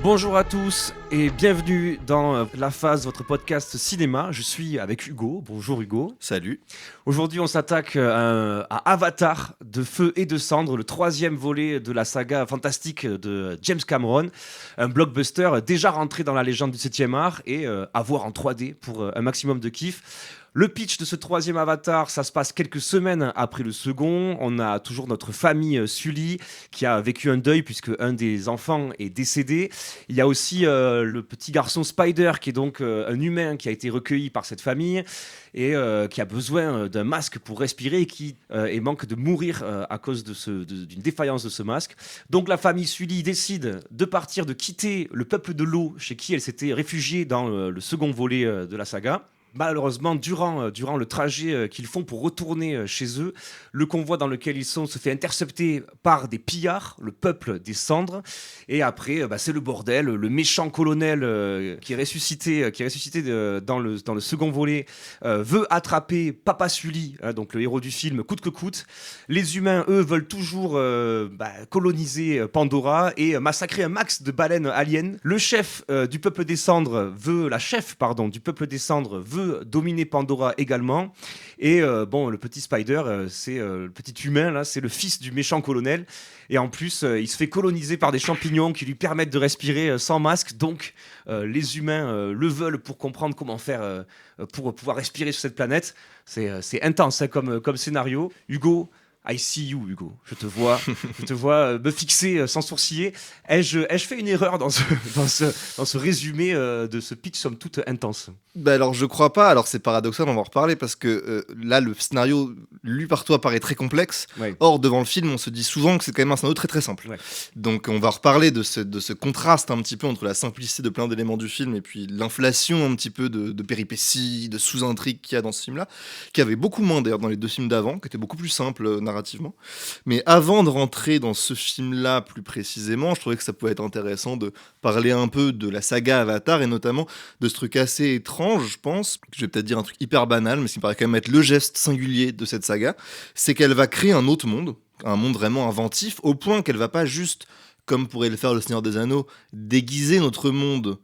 Bonjour à tous et bienvenue dans La Phase, votre podcast cinéma. Je suis avec Hugo. Bonjour Hugo. Salut. Aujourd'hui, on s'attaque à Avatar de feu et de cendres, le troisième volet de la saga fantastique de James Cameron. Un blockbuster déjà rentré dans la légende du 7e art et à voir en 3D pour un maximum de kiff. Le pitch de ce troisième Avatar, ça se passe quelques semaines après le second. On a toujours notre famille Sully qui a vécu un deuil puisque un des enfants est décédé. Il y a aussi le petit garçon Spider qui est donc un humain qui a été recueilli par cette famille et qui a besoin d'un masque pour respirer et manque de mourir à cause d'une défaillance de ce masque. Donc la famille Sully décide de partir, de quitter le peuple de l'eau chez qui elle s'était réfugiée dans le second volet de la saga. Malheureusement, durant le trajet qu'ils font pour retourner chez eux, le convoi dans lequel ils sont se fait intercepter par des pillards, le peuple des cendres. Et après, c'est le bordel. Le méchant colonel qui est ressuscité dans le second volet veut attraper Papa Sully, donc le héros du film, coûte que coûte. Les humains, eux, veulent toujours coloniser Pandora et massacrer un max de baleines aliens. Le chef du peuple des cendres la chef du peuple des cendres veut dominer Pandora également. Et le petit Spider, c'est le petit humain, là, c'est le fils du méchant colonel. Et en plus, il se fait coloniser par des champignons qui lui permettent de respirer sans masque. Donc, les humains le veulent pour comprendre comment faire pour pouvoir respirer sur cette planète. C'est intense comme scénario. Hugo, I see you, Hugo. Je te vois me fixer sans sourciller. Ai-je fait une erreur dans ce résumé de ce pitch somme toute intense? Alors je crois pas, alors c'est paradoxal, on va en reparler parce que là le scénario lu par toi paraît très complexe. Ouais. Or devant le film on se dit souvent que c'est quand même un scénario très très simple. Ouais. Donc on va reparler de ce contraste un petit peu entre la simplicité de plein d'éléments du film et puis l'inflation un petit peu de péripéties, de sous-intrigues qu'il y a dans ce film là, qui avait beaucoup moins d'ailleurs dans les deux films d'avant, qui étaient beaucoup plus simples narrativement. Mais avant de rentrer dans ce film là plus précisément, je trouvais que ça pouvait être intéressant de parler un peu de la saga Avatar et notamment de ce truc assez étrange, je pense, je vais peut-être dire un truc hyper banal, mais ce qui me paraît quand même être le geste singulier de cette saga, c'est qu'elle va créer un autre monde, un monde vraiment inventif, au point qu'elle va pas juste, comme pourrait le faire le Seigneur des Anneaux, déguiser notre monde,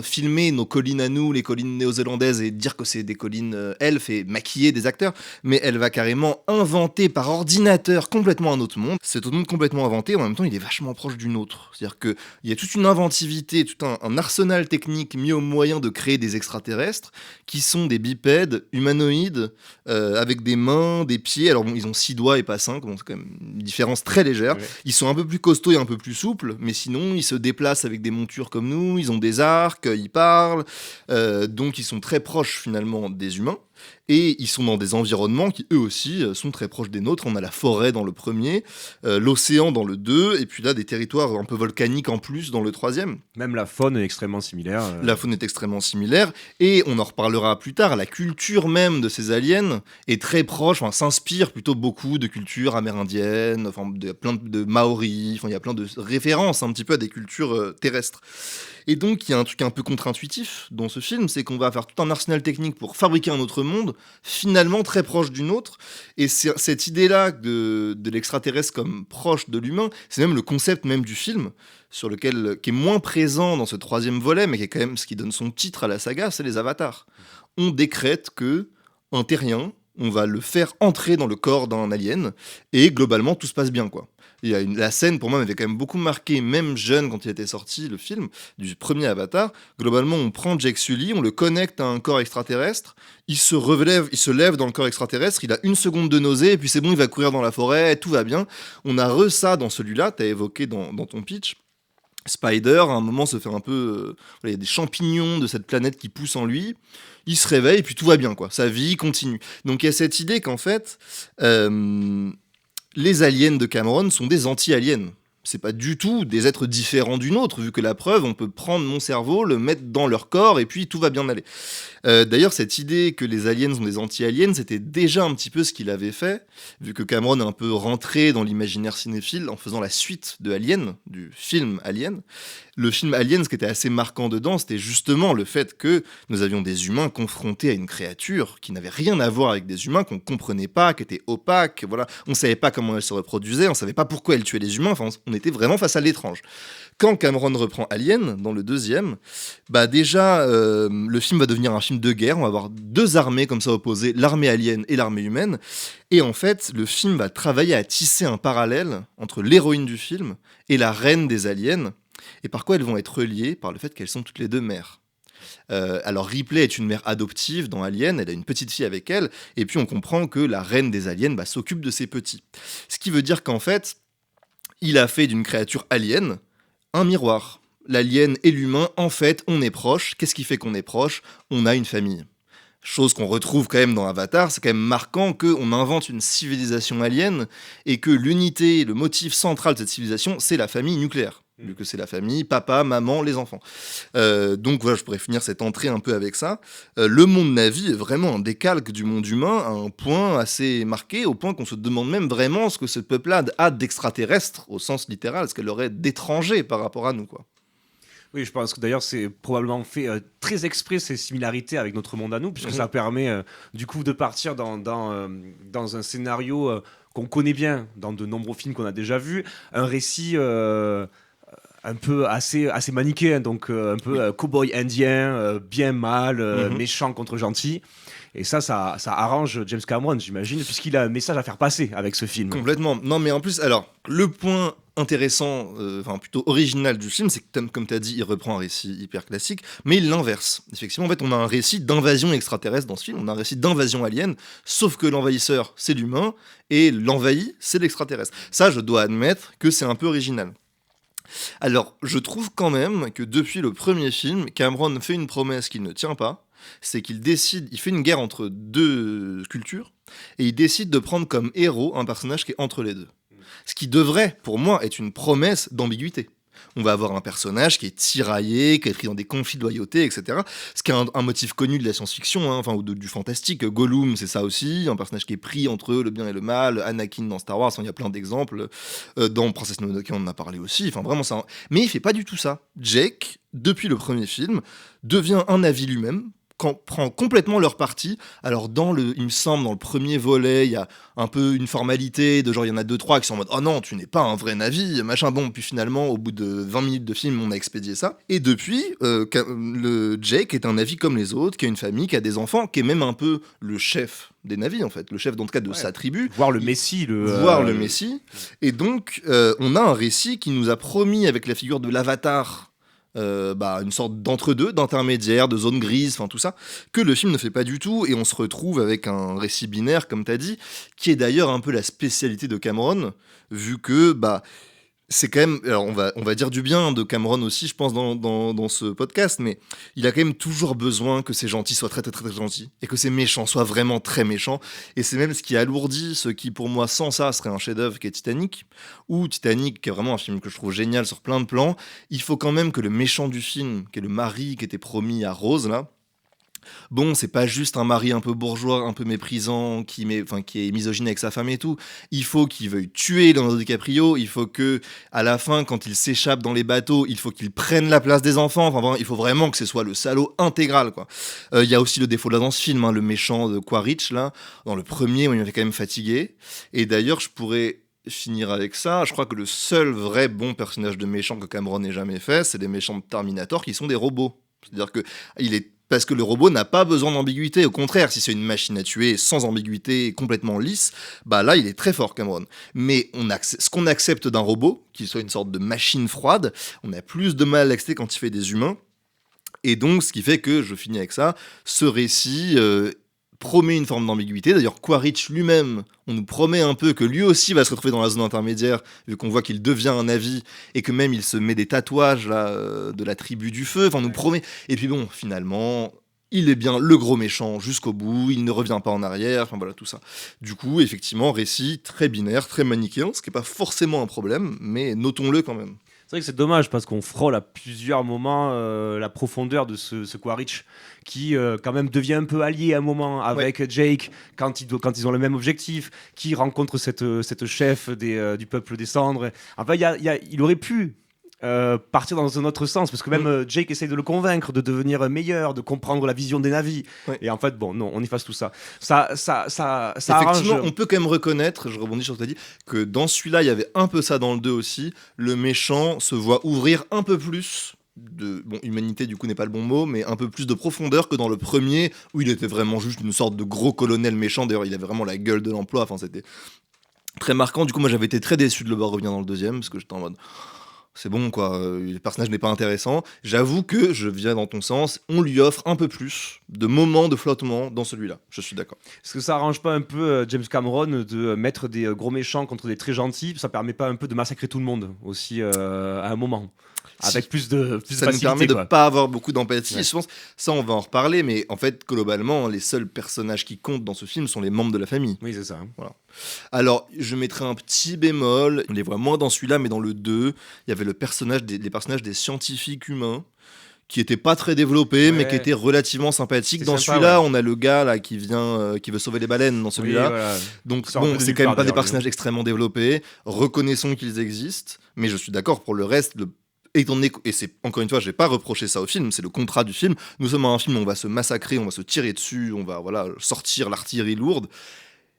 filmer nos collines à nous, les collines néo-zélandaises, et dire que c'est des collines elfes et maquiller des acteurs, mais elle va carrément inventer par ordinateur complètement un autre monde. Cet autre monde complètement inventé, en même temps, il est vachement proche du nôtre. C'est-à-dire qu'il y a toute une inventivité, tout un arsenal technique mis au moyen de créer des extraterrestres qui sont des bipèdes humanoïdes avec des mains, des pieds. Alors bon, ils ont 6 doigts et pas 5, donc c'est quand même une différence très légère. Ouais. Ils sont un peu plus costauds et un peu plus souples, mais sinon, ils se déplacent avec des montures comme nous, ils ont des arcs, ils parlent, donc ils sont très proches finalement des humains, et ils sont dans des environnements qui eux aussi sont très proches des nôtres. On a la forêt dans le premier, l'océan dans le 2, et puis là des territoires un peu volcaniques en plus dans le troisième. Même la faune est extrêmement similaire. La faune est extrêmement similaire, et on en reparlera plus tard, la culture même de ces aliens est très proche, s'inspire plutôt beaucoup de cultures amérindiennes, plein de Maoris, il y a plein de références un petit peu à des cultures terrestres. Et donc, il y a un truc un peu contre-intuitif dans ce film, c'est qu'on va faire tout un arsenal technique pour fabriquer un autre monde, finalement très proche du nôtre. Et cette idée-là de l'extraterrestre comme proche de l'humain, c'est même le concept même du film, qui est moins présent dans ce troisième volet, mais qui est quand même ce qui donne son titre à la saga, c'est les avatars. On décrète que un terrien, on va le faire entrer dans le corps d'un alien, et globalement, tout se passe bien, quoi. La scène, pour moi, m'avait quand même beaucoup marqué, même jeune, quand il était sorti, le film, du premier Avatar. Globalement, on prend Jake Sully, on le connecte à un corps extraterrestre, il se lève dans le corps extraterrestre, il a 1 seconde de nausée, et puis c'est bon, il va courir dans la forêt, tout va bien. On a ça dans celui-là, t'as évoqué dans ton pitch. Spider, à un moment, se fait un peu... il y a des champignons de cette planète qui poussent en lui. Il se réveille, et puis tout va bien, quoi. Sa vie continue. Donc il y a cette idée qu'en fait... les aliens de Cameron sont des anti-aliens. C'est pas du tout des êtres différents du nôtre, vu que la preuve, on peut prendre mon cerveau, le mettre dans leur corps, et puis tout va bien aller. D'ailleurs, cette idée que les aliens sont des anti-aliens, c'était déjà un petit peu ce qu'il avait fait, vu que Cameron est un peu rentré dans l'imaginaire cinéphile en faisant la suite de Alien, du film Alien. le film Alien, ce qui était assez marquant dedans, c'était justement le fait que nous avions des humains confrontés à une créature qui n'avait rien à voir avec des humains, qu'on comprenait pas, qui était opaque, voilà. On savait pas comment elle se reproduisait, on savait pas pourquoi elle tuait les humains, enfin, on était vraiment face à l'étrange. Quand Cameron reprend Alien, dans le deuxième, bah déjà, le film va devenir un film de guerre, on va avoir deux armées comme ça opposées, l'armée alien et l'armée humaine, et en fait, le film va travailler à tisser un parallèle entre l'héroïne du film et la reine des aliens, et par quoi elles vont être reliées par le fait qu'elles sont toutes les deux mères. Alors Ripley est une mère adoptive dans Alien, elle a une petite fille avec elle, et puis on comprend que la reine des aliens s'occupe de ses petits. Ce qui veut dire qu'en fait, il a fait d'une créature alien un miroir. L'alien et l'humain, en fait, on est proches. Qu'est-ce qui fait qu'on est proches ? On a une famille. Chose qu'on retrouve quand même dans Avatar, c'est quand même marquant qu'on invente une civilisation alien et que l'unité, le motif central de cette civilisation, c'est la famille nucléaire. Vu que c'est la famille, papa, maman, les enfants. Donc voilà, je pourrais finir cette entrée un peu avec ça. Le monde Na'vi est vraiment un décalque du monde humain à un point assez marqué, au point qu'on se demande même vraiment ce que ce peuplade a d'extraterrestre, au sens littéral, ce qu'elle aurait d'étranger par rapport à nous, quoi. Oui, je pense que d'ailleurs c'est probablement fait très exprès ces similarités avec notre monde à nous, puisque ça permet du coup de partir dans un scénario qu'on connaît bien dans de nombreux films qu'on a déjà vus, un récit un peu assez manichéen, donc un peu cow-boy indien, bien mal, méchant contre gentil. Et ça arrange James Cameron, j'imagine, puisqu'il a un message à faire passer avec ce film. Complètement. Non, mais en plus, alors, le point intéressant, enfin plutôt original du film, c'est que, comme tu as dit, il reprend un récit hyper classique, mais il l'inverse. Effectivement, en fait, on a un récit d'invasion extraterrestre dans ce film, on a un récit d'invasion alien, sauf que l'envahisseur, c'est l'humain, et l'envahi, c'est l'extraterrestre. Ça, je dois admettre que c'est un peu original. Alors, je trouve quand même que depuis le premier film, Cameron fait une promesse qu'il ne tient pas, c'est qu'il fait une guerre entre deux cultures, et il décide de prendre comme héros un personnage qui est entre les deux. Ce qui devrait, pour moi, être une promesse d'ambiguïté. On va avoir un personnage qui est tiraillé, qui est pris dans des conflits de loyauté, etc. Ce qui est un motif connu de la science-fiction, hein, enfin, ou du fantastique. Gollum, c'est ça aussi, un personnage qui est pris entre le bien et le mal. Anakin dans Star Wars, il y a plein d'exemples. Dans Princesse Mononoke, on en a parlé aussi. Enfin, vraiment, ça. Mais il fait pas du tout ça. Jake, depuis le premier film, devient un Na'vi lui-même, prend complètement leur parti. Alors il me semble, dans le premier volet, il y a un peu une formalité de genre, il y en a 2-3 qui sont en mode « Oh non, tu n'es pas un vrai Na'vi », machin, bon, puis finalement, au bout de 20 minutes de film, on a expédié ça. Et depuis, le Jake est un Na'vi comme les autres, qui a une famille, qui a des enfants, qui est même un peu le chef des Na'vi, en fait, le chef, dans le cas, de sa tribu. Voir le Messie. Voir le Messie. Et donc, on a un récit qui nous a promis, avec la figure de l'Avatar, une sorte d'entre-deux, d'intermédiaire, de zone grise, enfin tout ça, que le film ne fait pas du tout, et on se retrouve avec un récit binaire, comme t'as dit, qui est d'ailleurs un peu la spécialité de Cameron, vu que c'est quand même, alors on va dire du bien de Cameron aussi, je pense, dans ce podcast, mais il a quand même toujours besoin que ses gentils soient très très très gentils, et que ses méchants soient vraiment très méchants, et c'est même ce qui alourdit ce qui, pour moi, sans ça, serait un chef-d'œuvre, qui est Titanic, ou Titanic, qui est vraiment un film que je trouve génial sur plein de plans. Il faut quand même que le méchant du film, qui est le mari qui était promis à Rose, là, bon, c'est pas juste un mari un peu bourgeois, un peu méprisant, qui est misogyne avec sa femme et tout. Il faut qu'il veuille tuer Leonardo DiCaprio. Il faut que, à la fin, quand il s'échappe dans les bateaux, il faut qu'il prenne la place des enfants. Enfin, il faut vraiment que ce soit le salaud intégral, quoi. Il y a aussi le défaut là dans ce film, hein, le méchant de Quaritch, là. Dans le premier, il m'avait quand même fatigué. Et d'ailleurs, je pourrais finir avec ça. Je crois que le seul vrai bon personnage de méchant que Cameron ait jamais fait, c'est les méchants de Terminator qui sont des robots. C'est-à-dire que parce que le robot n'a pas besoin d'ambiguïté. Au contraire, si c'est une machine à tuer sans ambiguïté, complètement lisse, là, il est très fort, Cameron. Mais ce qu'on accepte d'un robot, qu'il soit une sorte de machine froide, on a plus de mal à l'accepter quand il fait des humains. Et donc, ce qui fait que, je finis avec ça, ce récit promet une forme d'ambiguïté. D'ailleurs, Quaritch lui-même, on nous promet un peu que lui aussi va se retrouver dans la zone intermédiaire, vu qu'on voit qu'il devient un Na'vi, et que même il se met des tatouages là, de la tribu du feu, enfin on nous promet. Et puis bon, finalement, il est bien le gros méchant jusqu'au bout, il ne revient pas en arrière, enfin voilà, tout ça. Du coup, effectivement, récit très binaire, très manichéen, ce qui n'est pas forcément un problème, mais notons-le quand même. C'est vrai que c'est dommage parce qu'on frôle à plusieurs moments la profondeur de ce Quaritch qui quand même devient un peu allié à un moment avec Jake quand ils ont le même objectif, qui rencontre cette chef du peuple des cendres. Enfin, il aurait pu partir dans un autre sens, parce que même Jake essaye de le convaincre de devenir meilleur, de comprendre la vision des navis. Ouais. Et en fait, bon, non, on efface tout ça. Ça Effectivement, arrange. on peut quand même reconnaître, je rebondis sur ce que tu as dit, que dans celui-là, il y avait un peu ça dans le 2 aussi. Le méchant se voit ouvrir un peu plus humanité du coup n'est pas le bon mot, mais un peu plus de profondeur que dans le premier, où il était vraiment juste une sorte de gros colonel méchant. D'ailleurs, il avait vraiment la gueule de l'emploi, enfin, c'était très marquant. Du coup, moi, j'avais été très déçu de le voir revenir dans le deuxième, parce que j'étais en mode... C'est bon quoi, le personnage n'est pas intéressant. J'avoue que je viens dans ton sens, on lui offre un peu plus de moments de flottement dans celui-là. Je suis d'accord. Est-ce que ça arrange pas un peu James Cameron de mettre des gros méchants contre des très gentils? Ça permet pas un peu de massacrer tout le monde aussi à un moment? Avec plus de Ça nous facilité, permet de quoi. pas avoir beaucoup d'empathie. Ouais. Je pense, ça on va en reparler, mais en fait, globalement, les seuls personnages qui comptent dans ce film sont les membres de la famille. Oui, c'est ça. Alors, je mettrai un petit bémol, on les voit moins dans celui-là, mais dans le 2, il y avait les personnages des scientifiques humains qui étaient pas très développés, mais Ouais. qui étaient relativement sympathiques. C'est Dans sympa, celui-là, ouais. on a le gars là qui vient, qui veut sauver les baleines dans celui-là. Oui, voilà. Donc Ça sort un peu bon, de c'est nulle quand même part, pas des d'ailleurs, personnages extrêmement développés. Reconnaissons qu'ils existent, mais je suis d'accord pour le reste. Étant donné et c'est encore une fois, je vais pas reprocher ça au film, c'est le contrat du film. Nous sommes un film où on va se massacrer, on va se tirer dessus, on va sortir l'artillerie lourde.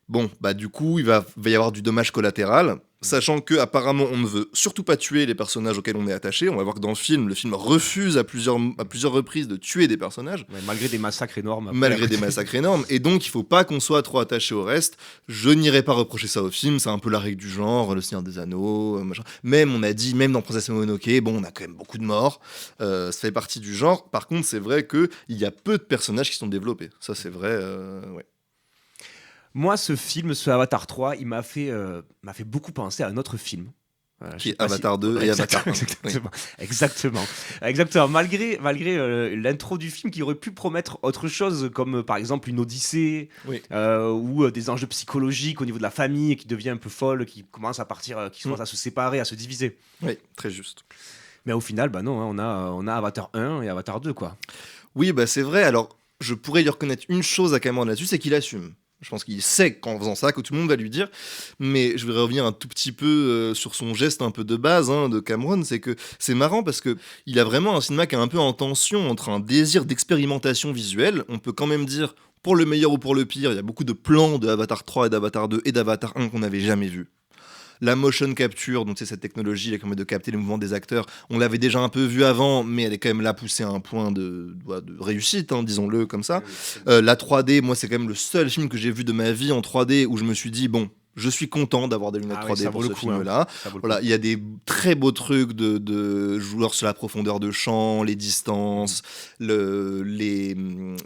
Bon, bah du coup, va y avoir du dommage collatéral, sachant que apparemment on ne veut surtout pas tuer les personnages auxquels on est attaché. On va voir que dans le film refuse à plusieurs reprises de tuer des personnages. Ouais, malgré des massacres énormes. après. Malgré des massacres énormes, et donc il faut pas qu'on soit trop attaché au reste. Je n'irai pas reprocher ça au film, c'est un peu la règle du genre, le Seigneur des Anneaux, machin. Même on a dit, même dans Princesse Mononoke, bon, on a quand même beaucoup de morts, ça fait partie du genre. Par contre, c'est vrai que il y a peu de personnages qui sont développés. Ça, c'est vrai. Ouais. Moi, ce Avatar 3, il m'a fait beaucoup penser à un autre film. Je Qui sais est pas Avatar 2 et Avatar 1. Exactement. Malgré l'intro du film qui aurait pu promettre autre chose, comme par exemple une Odyssée, Oui. ou des enjeux psychologiques au niveau de la famille qui devient un peu folle, qui commence à partir, qui commence à se séparer, à se diviser. Oui, très juste. Mais au final, bah non, hein, on a Avatar 1 et Avatar 2, quoi. Oui, bah c'est vrai. Alors, je pourrais lui reconnaître une chose à Cameron là-dessus, c'est qu'il assume. Je pense qu'il sait qu'en faisant ça, que tout le monde va lui dire. Mais je vais revenir un tout petit peu sur son geste un peu de base de Cameron. C'est que c'est marrant parce que il a vraiment un cinéma qui est un peu en tension entre un désir d'expérimentation visuelle. On peut quand même dire, pour le meilleur ou pour le pire, il y a beaucoup de plans de Avatar 3 et d'Avatar 2 et d'Avatar 1 qu'on n'avait jamais vus. La motion capture, donc c'est cette technologie qui permet de capter les mouvements des acteurs, on l'avait déjà un peu vu avant, mais elle est quand même là poussée à un point de réussite, disons-le comme ça. La 3D, moi c'est quand même le seul film que j'ai vu de ma vie en 3D où je me suis dit, bon, je suis content d'avoir des lunettes 3D pour ce film-là. Voilà, il y a des très beaux trucs de joueurs sur la profondeur de champ, les distances, il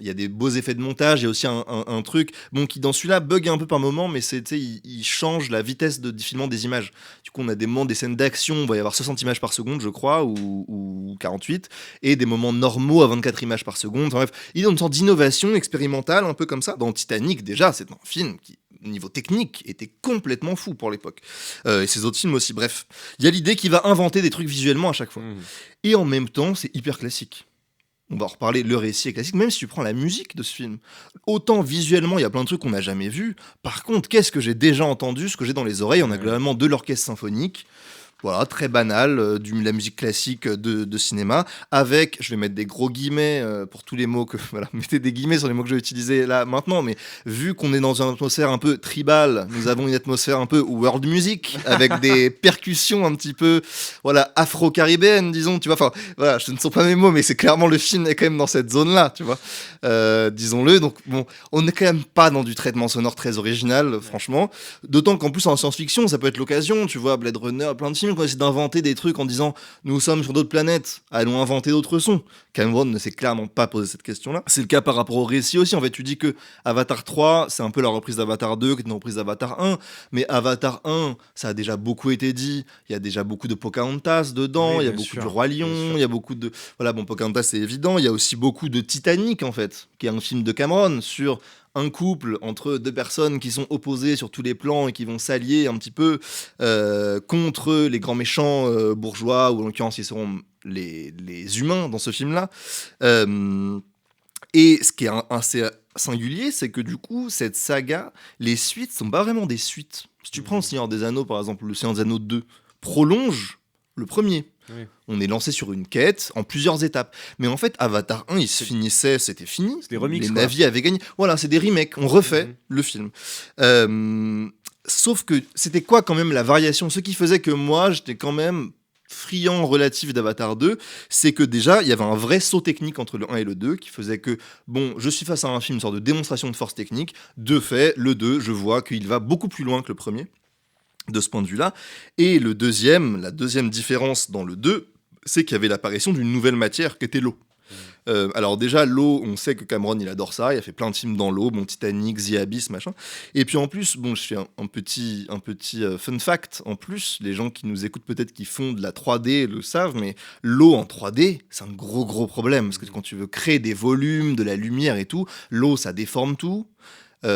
y a des beaux effets de montage. Il y a aussi un truc qui dans celui-là bug un peu par moment, mais il change la vitesse de filmement des images. Du coup, on a des moments, des scènes d'action, on va y avoir 60 images par seconde, je crois, ou 48, et des moments normaux à 24 images par seconde. Enfin bref, il y a une sorte d'innovation expérimentale, un peu comme ça. Dans Titanic, déjà, c'est un film qui, niveau technique, était complètement fou pour l'époque. Et ces autres films aussi, bref. Il y a l'idée qu'il va inventer des trucs visuellement à chaque fois. Et en même temps, c'est hyper classique. On va en reparler, le récit est classique, même si tu prends la musique de ce film. Autant visuellement, il y a plein de trucs qu'on n'a jamais vus. Par contre, qu'est-ce que j'ai déjà entendu, ce que j'ai dans les oreilles, on a globalement de l'orchestre symphonique. Voilà, très banal, la musique classique de cinéma, avec, je vais mettre des gros guillemets pour tous les mots que, voilà, mettez des guillemets sur les mots que je vais utiliser là maintenant, mais vu qu'on est dans une atmosphère un peu tribale, nous avons une atmosphère un peu world music, avec des percussions un petit peu, voilà, afro-caribéennes, disons, tu vois, enfin, voilà, ce ne sont pas mes mots, mais c'est clairement le film est quand même dans cette zone-là, tu vois, disons-le, donc bon, on n'est quand même pas dans du traitement sonore très original, franchement, d'autant qu'en plus en science-fiction, ça peut être l'occasion, tu vois, Blade Runner, plein de films, qu'on essaie d'inventer des trucs en disant nous sommes sur d'autres planètes, allons inventer d'autres sons. Cameron ne s'est clairement pas posé cette question-là. C'est le cas par rapport au récit aussi. En fait, tu dis que Avatar 3, c'est un peu la reprise d'Avatar 2, qui est une reprise d'Avatar 1, mais Avatar 1, ça a déjà beaucoup été dit. Il y a déjà beaucoup de Pocahontas dedans, il y a beaucoup du Roi Lion, il y a beaucoup de... Voilà, bon, Pocahontas, c'est évident. Il y a aussi beaucoup de Titanic, en fait, qui est un film de Cameron sur un couple entre deux personnes qui sont opposées sur tous les plans et qui vont s'allier un petit peu contre les grands méchants bourgeois, ou en l'occurrence ils seront les humains dans ce film-là. Et ce qui est assez singulier, c'est que du coup, cette saga, les suites sont pas vraiment des suites. Si tu prends le Seigneur des Anneaux, par exemple, le Seigneur des Anneaux 2 prolonge le premier. Oui. On est lancé sur une quête en plusieurs étapes. Mais en fait, Avatar 1, il se finissait, c'était fini. C'est des remixes, Les quoi. navires avaient gagné. Voilà, c'est des remakes. On refait Mhm. le film. Sauf que c'était quoi quand même la variation? Ce qui faisait que moi, j'étais quand même friand relatif d'Avatar 2, c'est que déjà, il y avait un vrai saut technique entre le 1 et le 2 qui faisait que, bon, je suis face à un film, une sorte de démonstration de force technique. De fait, le 2, je vois qu'il va beaucoup plus loin que le premier, de ce point de vue-là. Et la deuxième différence dans le 2, c'est qu'il y avait l'apparition d'une nouvelle matière qui était l'eau. Alors déjà, l'eau, on sait que Cameron, il adore ça, il a fait plein de films dans l'eau, bon, Titanic, The Abyss, machin. Et puis en plus, bon, je fais un petit fun fact, en plus, les gens qui nous écoutent peut-être qui font de la 3D le savent, mais l'eau en 3D, c'est un gros problème, parce que quand tu veux créer des volumes, de la lumière et tout, l'eau, ça déforme tout.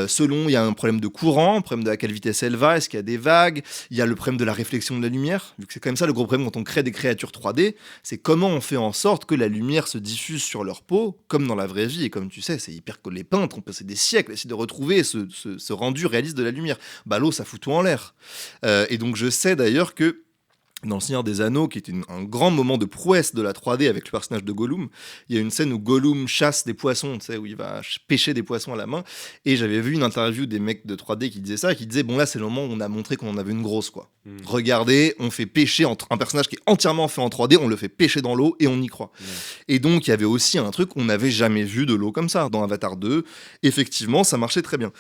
Selon, il y a un problème de courant, un problème de à quelle vitesse elle va, est-ce qu'il y a des vagues, il y a le problème de la réflexion de la lumière, vu que c'est quand même ça le gros problème quand on crée des créatures 3D, c'est comment on fait en sorte que la lumière se diffuse sur leur peau, comme dans la vraie vie, et comme tu sais, c'est hyper que les peintres ont passé des siècles à essayer de retrouver ce rendu réaliste de la lumière. Bah l'eau, ça fout tout en l'air. Et donc je sais d'ailleurs que dans Le Seigneur des Anneaux, qui était un grand moment de prouesse de la 3D avec le personnage de Gollum, il y a une scène où Gollum chasse des poissons, tu sais, où il va pêcher des poissons à la main. Et j'avais vu une interview des mecs de 3D qui disaient ça, qui disaient bon là c'est le moment où on a montré qu'on en avait une grosse quoi. Regardez, on fait pêcher un personnage qui est entièrement fait en 3D, on le fait pêcher dans l'eau et on y croit. Et donc il y avait aussi un truc qu'on n'avait jamais vu de l'eau comme ça dans Avatar 2. Effectivement, ça marchait très bien.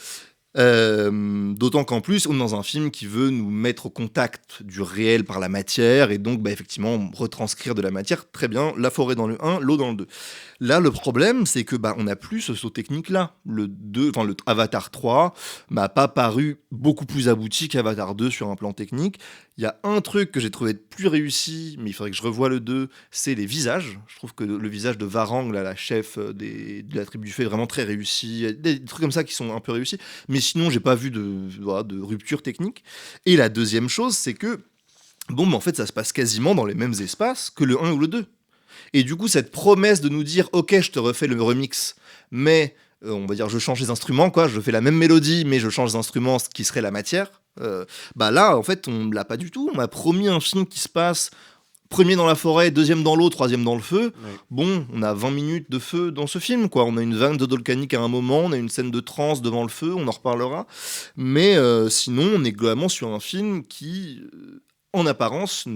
D'autant qu'en plus, on est dans un film qui veut nous mettre au contact du réel par la matière et donc effectivement retranscrire de la matière. Très bien, la forêt dans le 1, l'eau dans le 2. Là, le problème, c'est que on n'a plus ce saut technique-là. Le Avatar 3 m'a pas paru beaucoup plus abouti qu'Avatar 2 sur un plan technique. Il y a un truc que j'ai trouvé plus réussi, mais il faudrait que je revoie le 2, c'est les visages. Je trouve que le visage de Varang, là, la chef de la tribu du feu, est vraiment très réussi. Il y a des trucs comme ça qui sont un peu réussis. Mais sinon, j'ai pas vu de rupture technique. Et la deuxième chose, c'est que, en fait, ça se passe quasiment dans les mêmes espaces que le 1 ou le 2. Et du coup, cette promesse de nous dire, ok, je te refais le remix, mais on va dire, je change les instruments, quoi, je fais la même mélodie, mais je change les instruments, ce qui serait la matière. Là, en fait, on l'a pas du tout. On m'a promis un film qui se passe premier dans la forêt, deuxième dans l'eau, troisième dans le feu. Ouais. Bon, on a 20 minutes de feu dans ce film, quoi. On a une vanne de volcanique à un moment, on a une scène de transe devant le feu, on en reparlera. Mais sinon, on est globalement sur un film qui, en apparence,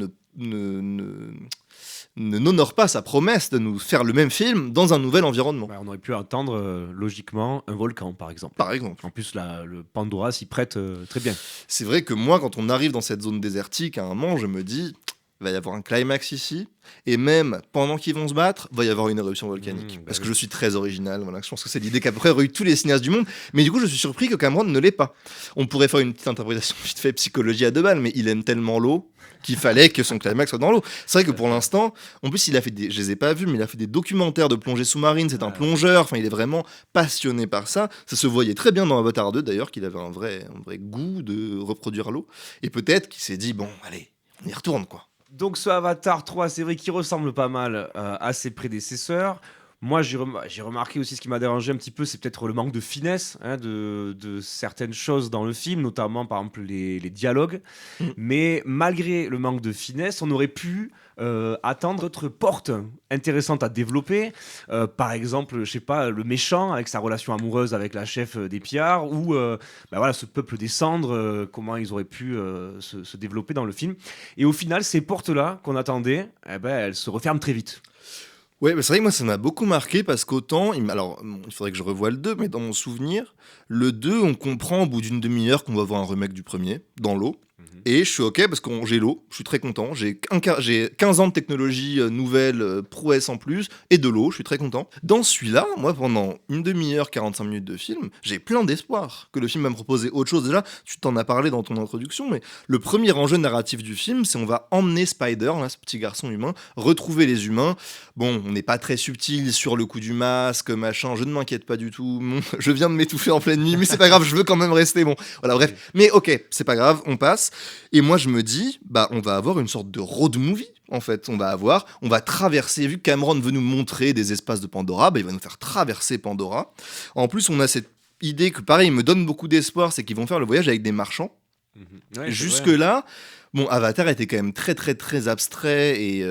n'honore pas sa promesse de nous faire le même film dans un nouvel environnement. On aurait pu attendre logiquement un volcan, par exemple. Par exemple. En plus, le Pandora s'y prête très bien. C'est vrai que moi, quand on arrive dans cette zone désertique, à un moment, je me dis, il va y avoir un climax ici, et même pendant qu'ils vont se battre, il va y avoir une éruption volcanique. Parce que je suis très original, voilà. Je pense que c'est l'idée qu'à peu près eu tous les cinéastes du monde, mais du coup je suis surpris que Cameron ne l'ait pas. On pourrait faire une petite interprétation vite fait psychologie à deux balles, mais il aime tellement l'eau qu'il fallait que son climax soit dans l'eau. C'est vrai que pour l'instant, en plus il a fait je les ai pas vus, mais il a fait des documentaires de plongée sous-marine, c'est un plongeur, enfin il est vraiment passionné par ça. Ça se voyait très bien dans Avatar 2 d'ailleurs, qu'il avait un vrai goût de reproduire l'eau, et peut-être qu'il s'est dit, bon allez, on y retourne quoi. Donc ce Avatar 3, c'est vrai qu'il ressemble pas mal à ses prédécesseurs. Moi, j'ai remarqué aussi ce qui m'a dérangé un petit peu, c'est peut-être le manque de finesse de certaines choses dans le film, notamment par exemple les dialogues. Mais malgré le manque de finesse, on aurait pu attendre d'autres portes intéressantes à développer. Par exemple, je sais pas, le méchant avec sa relation amoureuse avec la chef des pillards, ou ce peuple des cendres, comment ils auraient pu se développer dans le film. Et au final, ces portes-là qu'on attendait, elles se referment très vite. Ouais, c'est vrai que moi ça m'a beaucoup marqué parce qu'autant, il faudrait que je revoie le 2, mais dans mon souvenir, le 2, on comprend au bout d'une demi-heure qu'on va voir un remake du premier, dans l'eau. Et je suis ok parce que j'ai l'eau, je suis très content. J'ai 15 ans de technologie nouvelle, prouesse en plus, et de l'eau, je suis très content. Dans celui-là, moi, pendant une demi-heure, 45 minutes de film, j'ai plein d'espoir que le film va me proposer autre chose. Déjà, tu t'en as parlé dans ton introduction, mais le premier enjeu narratif du film, c'est on va emmener Spider, là, ce petit garçon humain, retrouver les humains. Bon, on n'est pas très subtil sur le coup du masque, machin, je ne m'inquiète pas du tout. Je viens de m'étouffer en pleine nuit, mais c'est pas grave, je veux quand même rester. Bon, voilà, bref. Mais ok, c'est pas grave, on passe. Et moi, je me dis, on va avoir une sorte de road movie, en fait. On va traverser, vu que Cameron veut nous montrer des espaces de Pandora, il va nous faire traverser Pandora. En plus, on a cette idée que, pareil, il me donne beaucoup d'espoir, c'est qu'ils vont faire le voyage avec des marchands. Ouais, jusque-là, Bon, Avatar était quand même très très très abstrait et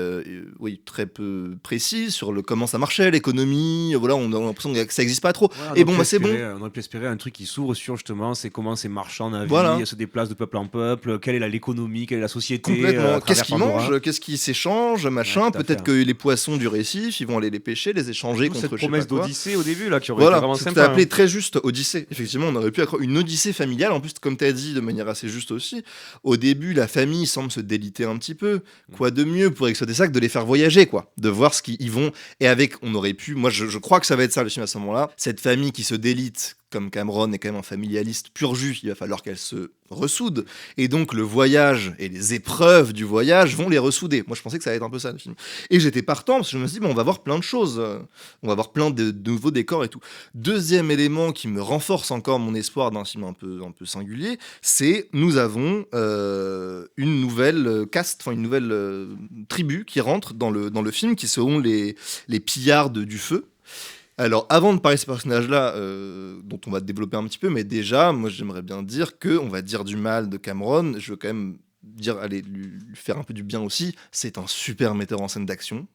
oui, très peu précis sur comment ça marchait, l'économie. Voilà, on a l'impression que ça n'existe pas trop. Ouais, Et bon, bah, c'est bon. on aurait pu espérer un truc qui s'ouvre sur justement c'est comment ces marchands Voilà. naviguent, se déplacent de peuple en peuple, quelle est l'économie, quelle est la société Complètement. à Qu'est-ce travers qu'ils Pandora. mangent, qu'est-ce qu'ils s'échangent, Ouais, machin. tout à fait. Peut-être que les poissons du récif, ils vont aller les pêcher, les échanger D'où contre cette je sais pas promesse quoi. d'Odyssée au début là qui aurait été Voilà, vraiment c'est que tu sympa. as appelé très juste Odyssée. Effectivement, on aurait pu accroire une Odyssée familiale. En plus, comme tu as dit de manière assez juste aussi, au début, la famille semble se déliter un petit peu. Quoi de mieux pour exploiter ça que de les faire voyager, quoi. De voir ce qu'ils y vont. Et avec, on aurait pu, moi je crois que ça va être ça le film à ce moment-là. Cette famille qui se délite, comme Cameron est quand même un familialiste pur jus, il va falloir qu'elle se ressoude. Et donc le voyage et les épreuves du voyage vont les ressouder. Moi je pensais que ça allait être un peu ça le film. Et j'étais partant parce que je me suis dit, bon, on va voir plein de choses. On va voir plein de nouveaux décors et tout. Deuxième élément qui me renforce encore mon espoir d'un film un peu singulier, c'est nous avons une nouvelle caste, enfin une nouvelle tribu qui rentre dans le film, qui seront les pillards du feu. Alors, avant de parler de ces personnages-là, dont on va développer un petit peu, mais déjà, moi, j'aimerais bien dire que on va dire du mal de Cameron. Je veux quand même dire, allez, lui faire un peu du bien aussi. C'est un super metteur en scène d'action.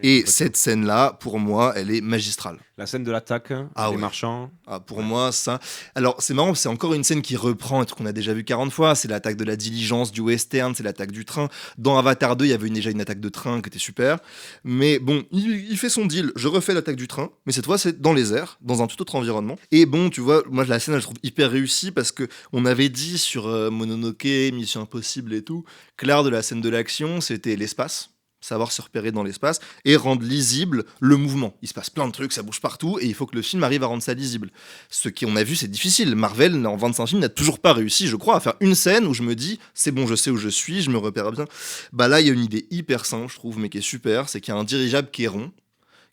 Et cette scène-là, pour moi, elle est magistrale. La scène de l'attaque, Ah des ouais. marchands. Ah, pour moi, ça. Alors, c'est marrant, c'est encore une scène qui reprend un truc qu'on a déjà vu 40 fois. C'est l'attaque de la diligence du western, c'est l'attaque du train. Dans Avatar 2, il y avait déjà une attaque de train qui était super. Mais bon, il fait son deal. Je refais l'attaque du train, mais cette fois, c'est dans les airs, dans un tout autre environnement. Et bon, tu vois, moi, la scène, je trouve hyper réussie parce que on avait dit sur Mononoke, Mission Impossible et tout, que l'art de la scène de l'action, c'était l'espace. Savoir se repérer dans l'espace et rendre lisible le mouvement. Il se passe plein de trucs, ça bouge partout et il faut que le film arrive à rendre ça lisible. Ce qu'on a vu, c'est difficile. Marvel, en 25 films, n'a toujours pas réussi, je crois, à faire une scène où je me dis c'est bon, je sais où je suis, je me repère bien. Bah là, il y a une idée hyper simple, je trouve, mais qui est super, c'est qu'il y a un dirigeable qui est rond,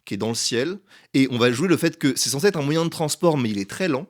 qui est dans le ciel, et on va jouer le fait que c'est censé être un moyen de transport, mais il est très lent,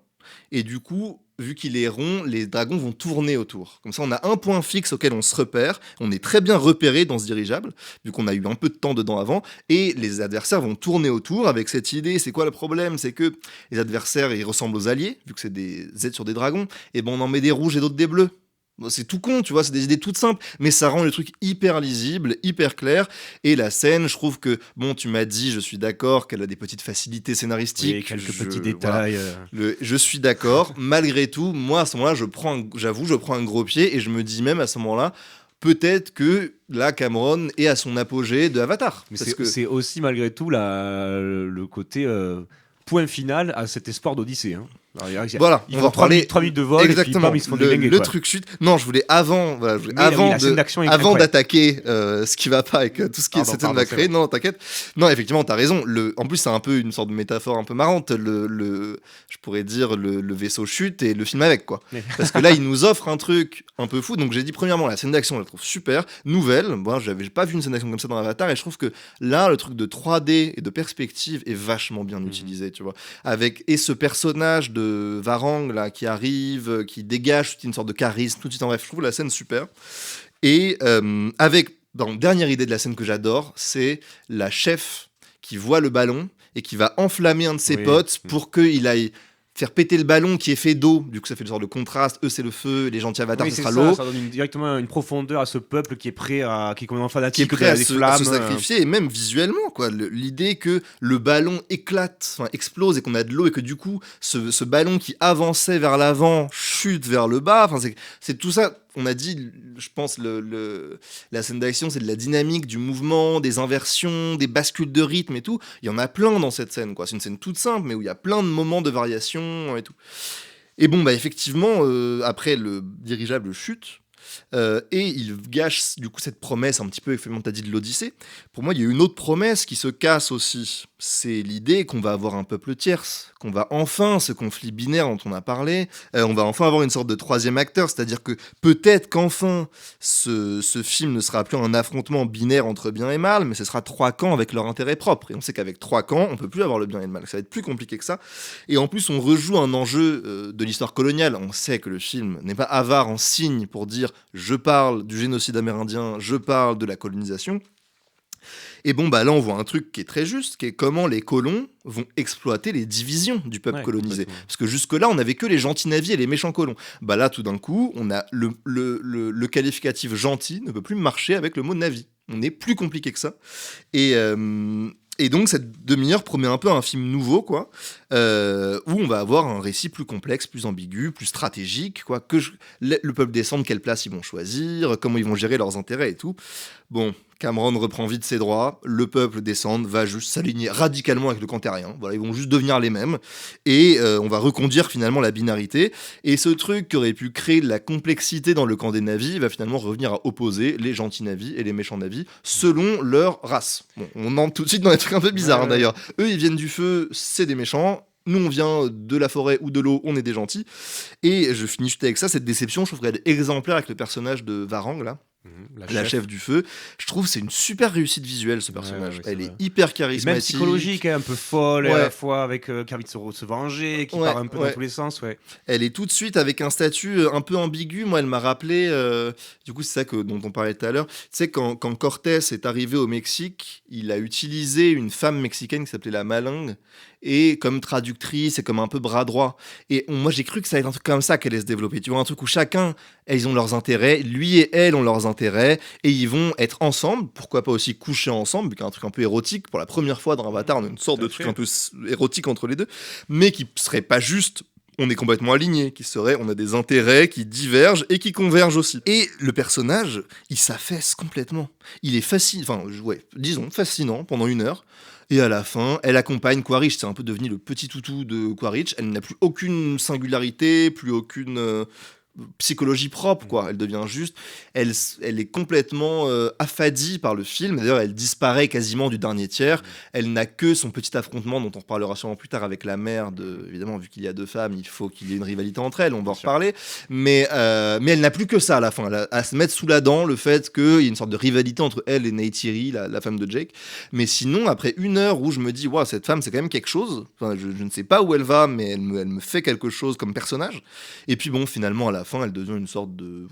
et du coup, vu qu'il est rond, les dragons vont tourner autour. Comme ça, on a un point fixe auquel on se repère. On est très bien repéré dans ce dirigeable, vu qu'on a eu un peu de temps dedans avant. Et les adversaires vont tourner autour avec cette idée. C'est quoi le problème? C'est que les adversaires, ils ressemblent aux alliés, vu que c'est des aides sur des dragons. Et ben, on en met des rouges et d'autres des bleus. Bon, c'est tout con, tu vois, c'est des idées toutes simples, mais ça rend le truc hyper lisible, hyper clair. Et la scène, je trouve que, bon, tu m'as dit, je suis d'accord, qu'elle a des petites facilités scénaristiques. Oui, quelques petits Voilà. détails. Je suis d'accord. Malgré tout, moi, à ce moment-là, j'avoue, je prends un gros pied et je me dis même à ce moment-là, peut-être que là, Cameron est à son apogée de Avatar. Mais Parce que c'est aussi malgré tout le côté point final à cet espoir d'Odyssée. Hein. Alors, voilà, ils on vont va parler 3 minutes de vol exactement. et puis bam, ils se font délinguer. Le Quoi. truc chute. Non, je voulais avant, voilà, Mais oui, la scène d'action est incroyable. d'attaquer ce qui va pas avec tout ce qui est cette scène va créer. Non, t'inquiète. Non, effectivement, t'as raison. En plus, c'est un peu une sorte de métaphore un peu marrante. Je pourrais dire le vaisseau chute et le film avec quoi. Parce que là, il nous offre un truc un peu fou. Donc j'ai dit premièrement, la scène d'action, je la trouve super, nouvelle. Moi, j'avais pas vu une scène d'action comme ça dans Avatar et je trouve que là, le truc de 3D et de perspective est vachement bien utilisé, tu vois. Avec et ce personnage de Varang là qui arrive, qui dégage toute une sorte de charisme, tout de suite en bref, je trouve la scène super. Et avec dernière idée de la scène que j'adore, c'est la chef qui voit le ballon et qui va enflammer un de ses potes pour qu'il aille faire péter le ballon qui est fait d'eau. Du coup, ça fait une sorte de contraste. Eux, c'est le feu, les gentils avatars, ce sera l'eau. Ça donne directement une profondeur à ce peuple qui est prêt à, qui est complètement fanatique, qui est prêt à se flammes. sacrifier, et même visuellement, quoi. L'idée que le ballon éclate, explose, et qu'on a de l'eau, et que du coup, ce ballon qui avançait vers l'avant chute vers le bas. C'est tout ça. On a dit, je pense, la scène d'action, c'est de la dynamique, du mouvement, des inversions, des bascules de rythme et tout. Il y en a plein dans cette scène, quoi. C'est une scène toute simple, mais où il y a plein de moments de variation et tout. Et bon, bah effectivement, après, le dirigeable chute. Et il gâche du coup cette promesse un petit peu, effectivement, t'as dit de l'Odyssée. Pour moi, il y a une autre promesse qui se casse aussi. C'est l'idée qu'on va avoir un peuple tierce, qu'on va enfin, ce conflit binaire dont on a parlé, on va enfin avoir une sorte de troisième acteur, c'est-à-dire que peut-être qu'enfin, ce film ne sera plus un affrontement binaire entre bien et mal, mais ce sera trois camps avec leur intérêt propre. Et on sait qu'avec trois camps, on peut plus avoir le bien et le mal. Ça va être plus compliqué que ça. Et en plus, on rejoue un enjeu de l'histoire coloniale. On sait que le film n'est pas avare en signe pour dire je parle du génocide amérindien, je parle de la colonisation. Et bon, bah là, on voit un truc qui est très juste, qui est comment les colons vont exploiter les divisions du peuple colonisé. Parce que jusque-là, on n'avait que les gentils navires et les méchants colons. Bah là, tout d'un coup, on a le qualificatif gentil ne peut plus marcher avec le mot navi. On est plus compliqué que ça. Et donc, cette demi-heure promet un peu un film nouveau, quoi, où on va avoir un récit plus complexe, plus ambigu, plus stratégique, quoi, le peuple descende, quelle place ils vont choisir, comment ils vont gérer leurs intérêts et tout. Bon, Cameron reprend vite ses droits, le peuple descend, va juste s'aligner radicalement avec le camp terrien, voilà, ils vont juste devenir les mêmes, et on va reconduire finalement la binarité, et ce truc qui aurait pu créer de la complexité dans le camp des navis va finalement revenir à opposer les gentils navis et les méchants navis, selon leur race. Bon, on entre tout de suite dans des trucs un peu bizarres, d'ailleurs. Eux, ils viennent du feu, c'est des méchants. Nous, on vient de la forêt ou de l'eau, on est des gentils. Et je finis juste avec ça, cette déception, je trouve qu'elle est exemplaire avec le personnage de Varang, là. La chef du feu. Je trouve que c'est une super réussite visuelle, ce personnage. Elle est hyper charismatique. Même psychologique, un peu folle, et à la fois avec qui a envie de se venger, qui part un peu dans tous les sens. Elle est tout de suite avec un statut un peu ambigu. Moi, elle m'a rappelé, du coup, c'est ça dont on parlait tout à l'heure. Tu sais, quand Cortés est arrivé au Mexique, il a utilisé une femme mexicaine qui s'appelait la Malingue, et comme traductrice et comme un peu bras droit. Et moi, j'ai cru que ça allait être un truc comme ça qu'elle allait se développer. Tu vois, un truc où chacun, ils ont leurs intérêts, lui et elle ont leurs intérêts, et ils vont être ensemble, pourquoi pas aussi coucher ensemble, vu qu'il y a un truc un peu érotique. Pour la première fois dans Avatar, on a une sorte de truc un peu érotique entre les deux, mais qui serait pas juste on est complètement alignés, on a des intérêts qui divergent et qui convergent aussi. Et le personnage, il s'affaisse complètement. Il est fascinant pendant 1 heure. Et à la fin, elle accompagne Quaritch. C'est un peu devenu le petit toutou de Quaritch. Elle n'a plus aucune singularité, plus aucune psychologie propre, quoi. Elle devient juste... Elle est complètement affadie par le film. D'ailleurs, elle disparaît quasiment du dernier tiers. Elle n'a que son petit affrontement, dont on reparlera sûrement plus tard, avec la mère de... Évidemment, vu qu'il y a 2 femmes, il faut qu'il y ait une rivalité entre elles. On va en reparler. Mais elle n'a plus que ça à la fin. Elle a à se mettre sous la dent le fait qu'il y ait une sorte de rivalité entre elle et Neytiri, la femme de Jake. Mais sinon, après 1 heure où je me dis, wow, cette femme, c'est quand même quelque chose. Enfin, je ne sais pas où elle va, mais elle me fait quelque chose comme personnage. Et puis bon, finalement, à la fin, elle devient une sorte de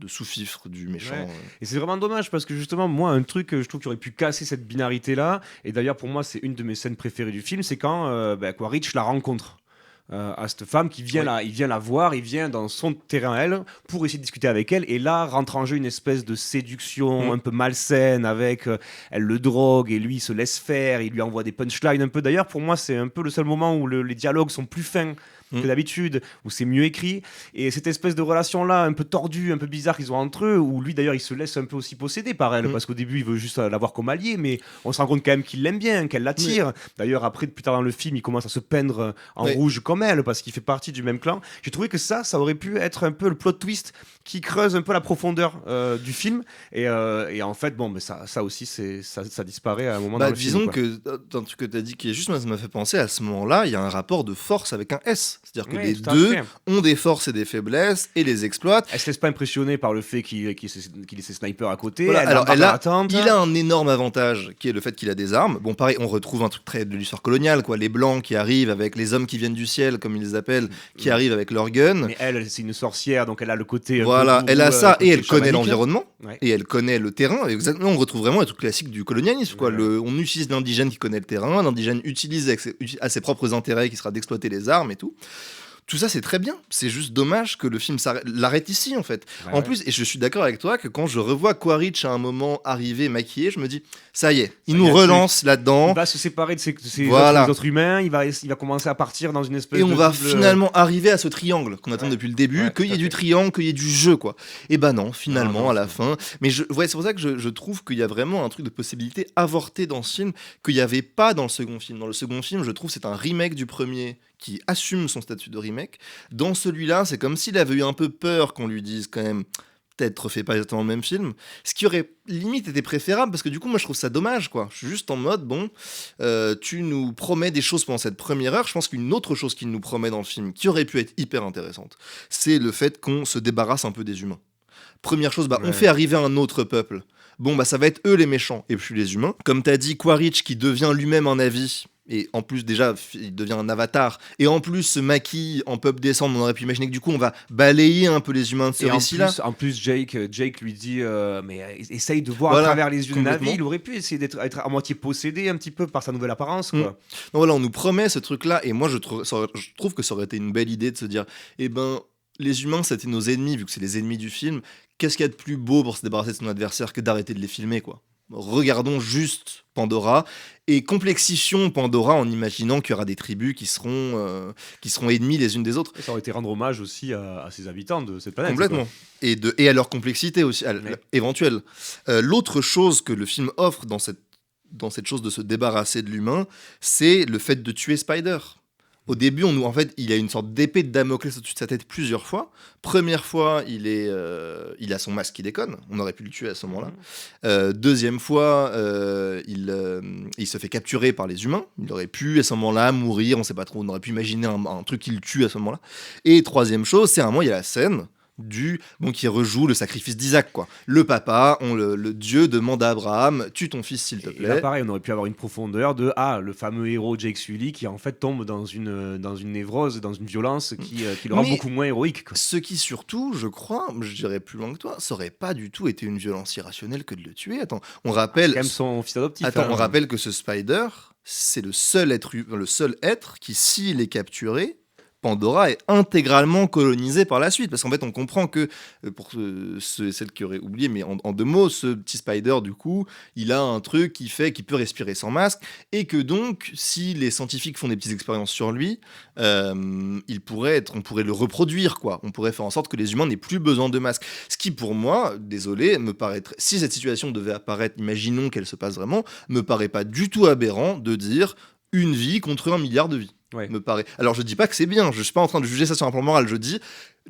sous-fifre du méchant. Et c'est vraiment dommage parce que justement, moi, un truc que je trouve qui aurait pu casser cette binarité-là, et d'ailleurs pour moi, c'est une de mes scènes préférées du film, c'est quand Quaritch la rencontre. À cette femme qui vient il vient la voir, il vient dans son terrain à elle pour essayer de discuter avec elle, et là rentre en jeu une espèce de séduction un peu malsaine avec elle le drogue et lui il se laisse faire, il lui envoie des punchlines un peu. D'ailleurs pour moi c'est un peu le seul moment où les dialogues sont plus fins que d'habitude, où c'est mieux écrit, et cette espèce de relation là un peu tordue, un peu bizarre qu'ils ont entre eux, où lui d'ailleurs il se laisse un peu aussi posséder par elle, parce qu'au début il veut juste l'avoir comme allié, mais on se rend compte quand même qu'il l'aime bien, qu'elle l'attire. D'ailleurs après plus tard dans le film il commence à se peindre en rouge comme elle parce qu'il fait partie du même clan. J'ai trouvé que ça aurait pu être un peu le plot twist qui creuse un peu la profondeur du film, et en fait bon mais ça aussi ça disparaît à un moment dans le film. Disons que dans un truc que tu as dit qui est juste, moi, ça m'a fait penser à ce moment-là, il y a un rapport de force avec un S. C'est-à-dire que les deux ont des forces et des faiblesses et les exploitent. Elle se laisse pas impressionner par le fait qu'il ait ses snipers à côté. Voilà, il a un énorme avantage qui est le fait qu'il a des armes. Bon, pareil, on retrouve un truc très de l'histoire coloniale, quoi. Les blancs qui arrivent avec les hommes qui viennent du ciel, comme ils les appellent, qui arrivent avec leurs guns. Mais elle, c'est une sorcière, donc elle a le côté. Voilà, elle a ça et elle connaît l'environnement et elle connaît le terrain. Exactement, on retrouve vraiment un truc classique du colonialisme, quoi. On utilise l'indigène qui connaît le terrain, l'indigène utilise à ses propres intérêts, qui sera d'exploiter les armes et tout. Tout ça, c'est très bien. C'est juste dommage que le film l'arrête ici, en fait. En plus, et je suis d'accord avec toi, que quand je revois Quaritch à un moment arrivé maquillé, je me dis, ça y est, il nous relance là-dedans. Il va se séparer de ses autres humains, il va commencer à partir dans une espèce de... Et on va finalement arriver à ce triangle qu'on attend depuis le début, qu'il y ait du triangle, qu'il y ait du jeu, quoi. Et non, finalement, à la fin... Mais c'est pour ça que je trouve qu'il y a vraiment un truc de possibilité avortée dans ce film, qu'il n'y avait pas dans le second film. Dans le second film, je trouve que c'est un remake du premier, qui assume son statut de remake. Dans celui-là, c'est comme s'il avait eu un peu peur qu'on lui dise quand même peut-être refais pas exactement le même film, ce qui aurait limite été préférable, parce que du coup moi je trouve ça dommage, quoi. Je suis juste en mode tu nous promets des choses pendant cette première heure. Je pense qu'une autre chose qu'il nous promet dans le film qui aurait pu être hyper intéressante, c'est le fait qu'on se débarrasse un peu des humains. Première chose, on fait arriver un autre peuple. Ça va être eux les méchants et puis les humains. Comme t'as dit, Quaritch qui devient lui-même un navi. et en plus déjà il devient un avatar, et en plus se maquille en peuple descendre, on aurait pu imaginer que du coup on va balayer un peu les humains de ce Et récit-là. en plus Jake lui dit mais essaye de voir Voilà, à travers les yeux de Navi. complètement. Il aurait pu essayer être à moitié possédé un petit peu par sa nouvelle apparence, Mm. quoi. Donc voilà, on nous promet ce truc-là, et moi je trouve que ça aurait été une belle idée de se dire, eh ben, les humains c'était nos ennemis, vu que c'est les ennemis du film, qu'est-ce qu'il y a de plus beau pour se débarrasser de son adversaire que d'arrêter de les filmer, quoi. Regardons juste Pandora, et complexifions Pandora en imaginant qu'il y aura des tribus qui seront ennemies les unes des autres. Et ça aurait été rendre hommage aussi à ses habitants de cette planète. Complètement. Quoi. Et à leur complexité aussi, Ouais. éventuelle. L'autre chose que le film offre dans cette chose de se débarrasser de l'humain, c'est le fait de tuer Spider. Au début, en fait, il a une sorte d'épée de Damoclès au-dessus de sa tête plusieurs fois. Première fois, il a son masque qui déconne. On aurait pu le tuer à ce moment-là. Deuxième fois, il se fait capturer par les humains. Il aurait pu à ce moment-là mourir. On sait pas trop. On aurait pu imaginer un truc qui le tue à ce moment-là. Et troisième chose, c'est à un moment, il y a la scène qui rejoue le sacrifice d'Isaac, quoi. Le papa, le Dieu demande à Abraham, tue ton fils s'il te Et là, plaît. pareil, on aurait pu avoir une profondeur de le fameux héros Jake Sully qui en fait tombe dans une névrose, dans une violence qui le rend Mais- beaucoup moins héroïque. Quoi. Ce qui surtout, je crois, je dirais plus loin que toi, ça aurait pas du tout été une violence irrationnelle que de le tuer. Attends, on C'est rappelle, quand même son fils adoptif. attends, hein. on rappelle que ce Spider, c'est le seul être qui, s'il est capturé, Pandora est intégralement colonisée par la suite. Parce qu'en fait, on comprend que, pour ceux et celles qui auraient oublié, mais en deux mots, ce petit Spider, du coup, il a un truc qui fait qu'il peut respirer sans masque, et que donc, si les scientifiques font des petites expériences sur lui, on pourrait le reproduire, quoi. On pourrait faire en sorte que les humains n'aient plus besoin de masque. Ce qui, pour moi, désolé, me paraîtrait, si cette situation devait apparaître, imaginons qu'elle se passe vraiment, me paraît pas du tout aberrant de dire une vie contre 1 milliard de vies. Ouais. Me paraît. Alors je dis pas que c'est bien, je suis pas en train de juger ça sur un plan moral, je dis